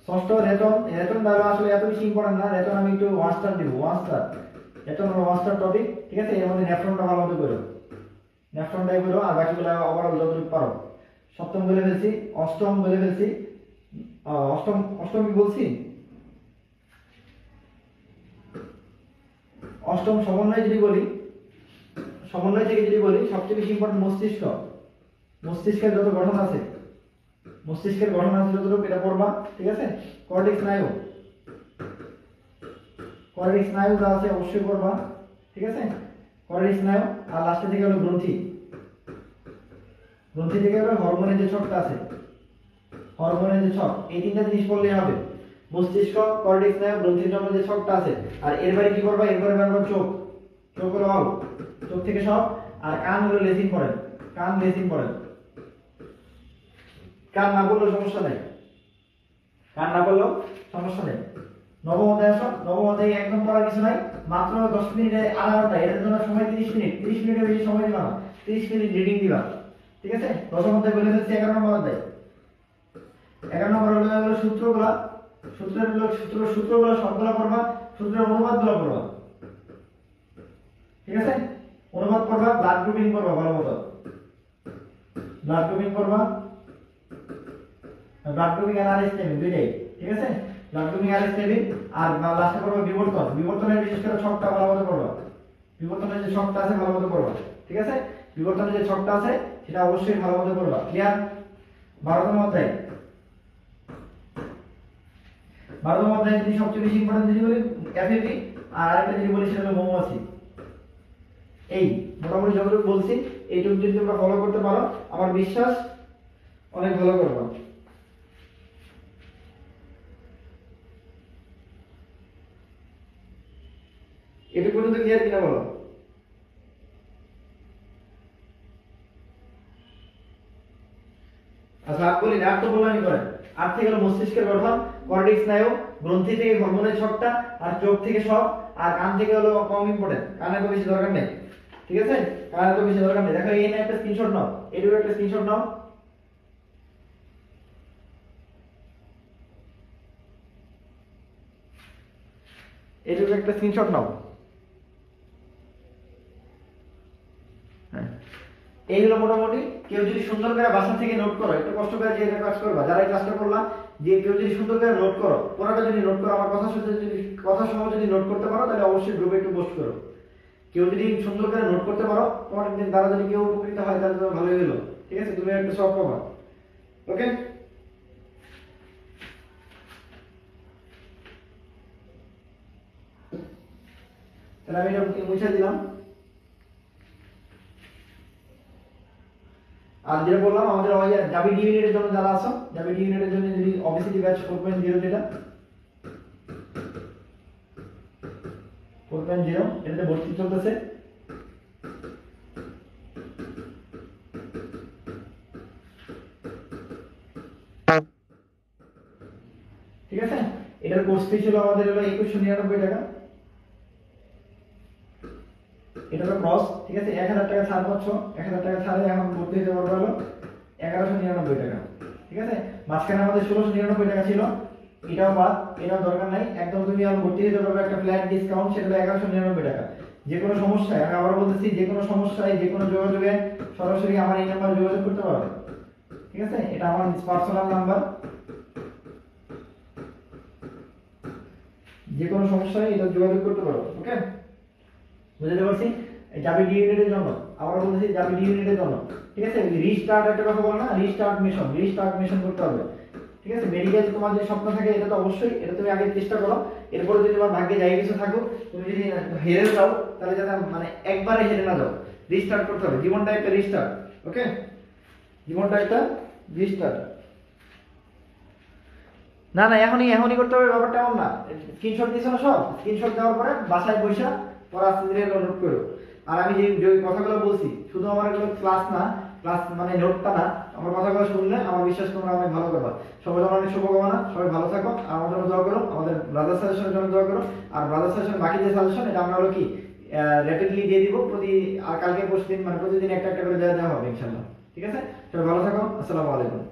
ষষ্ঠ রেতন দ্বারা আসলে এত বেশি ইম্পর্টেন্ট না, রেতন আমি একটু ওয়ান স্টার দিব, ওয়ান স্টার, রেতন হলো ওয়ান স্টার টপিক, ঠিক আছে। এর মধ্যে নেফ্রনটা ভালো মতো করো, নেফ্রনটাই করো, আর বাকিগুলো ওভারঅল যতটুকু পারো। সপ্তম বলে ফেলছি, অষ্টম বলে ফেলছি, অষ্টম কি বলছি, অষ্টম সমন্বয় যদি বলি, সমন্বয় থেকে যদি বলি সবচেয়ে বেশি ইম্পর্টেন্ট মস্তিষ্ক, মস্তিষ্কের যত গঠন আছে, মস্তিষ্কের গঠন আছে যতটুকু এটা পড়বা, ঠিক আছে। কর্টেক্স স্নায়ু, কর্টেক্স স্নায়ু যা আছে অবশ্যই পড়বা, ঠিক আছে। কর্টেক্স স্নায়ু, আর লাস্টে থেকে হলো গ্রন্থি, গ্রন্থি থেকে হলো হরমোনের যে ছকটা আছে, হরমোনের যে ছক, এই তিনটা জিনিস পড়লেই হবে। মস্তিষ্ক, কর্টেক্স স্নায়ু, গ্রন্থির জন্য যে ছকটা আছে, আর এরবারে কি করবা, এরবারে বারবার চোখ, চোখ হলো অল, চোখ থেকে সব, আর কান হলো লেসিং পড়েন, কান লেসিং পড়েন, কান না বললেও সমস্যা নেই, কান না বললেও সমস্যা নেই। নবম অধ্যায় আসো, নবম অধ্যায় একদম পড়ার কিছু নাই, মাত্র 10 মিনিটে আধা ঘন্টা, এর জন্য সময় 30 মিনিট, 30 মিনিটের বেশি সময় দিবা না, 30 মিনিট রিডিং দিবা, ঠিক আছে। দশম অধ্যায় বলে ফেলছি, 11 নম্বর অধ্যায়, 11 নম্বর হলো সূত্রগুলা, সূত্রগুলো সবগুলা পড়বা, সূত্রের অনুবাদগুলো পড়বা, ঠিক আছে। অনুবাদ পড়বা, ব্লাড গ্রুপিং পড়বা ভালো মতো, ব্লাড গ্রুপিং পড়বা, ব্লাড গ্রুপিং আর আরএস টেবিল দুইটাই, ঠিক আছে। ব্লাড গ্রুপিং আর আরএস টেবিল, আর লাস্টে পড়বা বিবর্তন, বিবর্তনের বিশেষ করে ছকটা ভালো মতো পড়বা, বিবর্তনের যে ছকটা আছে ভালো মতো পড়বা, ঠিক আছে। বিবর্তনের যে ছকটা আছে সেটা অবশ্যই ভালো মতো পড়বা, ক্লিয়ার। 12তম অধ্যায়, 12তম অধ্যায় যদি সবচেয়ে বেশি ইম্পর্টেন্ট যদি বলি এফএপি, আর আরেকটা যদি বলি সেটা হলো মৌমাছি। এই মোটামুটি যতটুকু বলছি এইটুকু যদি তোমরা ফলো করতে পারো, আমার বিশ্বাস অনেক ভালো করবে। এটুকু পর্যন্ত ক্লিয়ার কিনা বলো? আচ্ছা আর বলি না, আর তো বললামই করে। আর থেকে হলো মস্তিষ্কের গঠন, কর্টেক্স স্নায়ু, গ্রন্থি থেকে হরমোনের ছকটা, আর চোখ থেকে সব, আর কান থেকে হলো কম ইম্পর্টেন্ট, কানে তো বেশি দরকার নেই, ঠিক আছে। কানে তো বেশি দরকার নেই। দেখো এই না একটা স্ক্রিনশট নাও, এটুকু একটা স্ক্রিনশট নাও, এটুকু একটা স্ক্রিনশট নাও। হ্যাঁ, এই হলো মোটামুটি। কেউ যদি সুন্দর করে বাসা থেকে নোট করো, একটু কষ্ট করে যে কাজ করবা, যারা এই কাজটা করলাম, যে কেউ যদি সুন্দর করে নোট করো, পুরোটা যদি নোট করো, আমার কথা শুনতে যদি কথা সহ যদি নোট করতে পারো, তাহলে অবশ্যই গ্রুপে একটু পোস্ট করো। কেউ যদি সুন্দর করে নোট করতে পারো, তোমার দ্বারা যদি কেউ উপকৃত হয় তাহলে তো ভালোই হলো, ঠিক আছে। তুমি একটু সব পাবা, ওকে। তাহলে আমি এটা মুছে দিলাম। আর যেটা বললাম আমাদের ওই জাবি ডি ইউনিটের জন্য যারা আছো, জাবি ডি ইউনিটের জন্য যদি অবিসিটি ব্যাচ 4.0 যেটা 4.0 এটাতে ভর্তি চলতেছে, ঠিক আছে। এটার কোর্স ফি ছিল আমাদের হলো 2199 টাকা, এটা হলো ক্রস, ঠিক আছে। 1000 টাকা ছাড় পাচ্ছ, 1000 টাকা ছাড়ে এখন ভর্তি হতে পারবে হলো 1199 টাকা, ঠিক আছে। মাঝখানে আমাদের 1699 টাকা ছিল, এটাও বাদ, এটাও দরকার নাই, একদম তুমি আর ভর্তি হতে পারবে একটা ফ্ল্যাট ডিসকাউন্ট, সেটা হলো 1199 টাকা। যে কোনো সমস্যায়, আমি আবার বলতেছি, যে কোনো সমস্যায় যে কোনো যোগাযোগে সরাসরি আমার এই নাম্বারে যোগাযোগ করতে পারবে, ঠিক আছে। এটা আমার পার্সোনাল নাম্বার, যে কোনো সমস্যায় এটা যোগাযোগ করতে পারো, ওকে। বুঝতে পারছি? এই জাবি ডি ইউনিটের জন্য আবার বলতেছি যে আমি ডি ইউনিটের জন্য, ঠিক আছে, রিস্টার্ট একটা কথা বলো না, রিস্টার্ট মিশন করতে হবে, ঠিক আছে। মেডিকেল তোমার যে স্বপ্ন থাকে এটা তো অবশ্যই, এটা তুমি আগে চেষ্টা করো, এরপরে যদি তোমার ভাগ্যে যাই কিছু থাকো, তুমি যদি হেরে যাও তাহলে যাতে মানে একবারে হেরে না যাও, রিস্টার্ট করতে হবে, জীবনটা একটা রিস্টার্ট, ওকে, জীবনটা একটা রিস্টার্ট। না না এখনই করতে হবে, ব্যাপারটা এমন না। স্ক্রিনশট দিছো না, সব স্ক্রিনশট দেওয়ার পরে বাসায় বসে পরে আস্তে ধীরে নোট করো। আর আমি যে কথাগুলো বলছি শুধু আমার এগুলো ক্লাস না, ক্লাস মানে নোটটা না, আমার কথাগুলো শুনলে আমার বিশ্বাস তোমরা অনেক ভালো করবা। সবাই জন্য অনেক শুভকামনা, সবাই ভালো থাকো, আর আমার জন্য দোয়া করো, আমাদের ব্রাদার সাজেশনের জন্য দোয়া করো। আর ব্রাদার সাজেশন বাকি যে সাজেশন এটা আমরা হলো কি র্যাপিডলি দিয়ে দিব, আর কালকে পরশু দিন মানে প্রতিদিন একটা একটা করে দেওয়া হবে ইনশাআল্লাহ, ঠিক আছে। সবাই ভালো থাকো, আসসালামু আলাইকুম।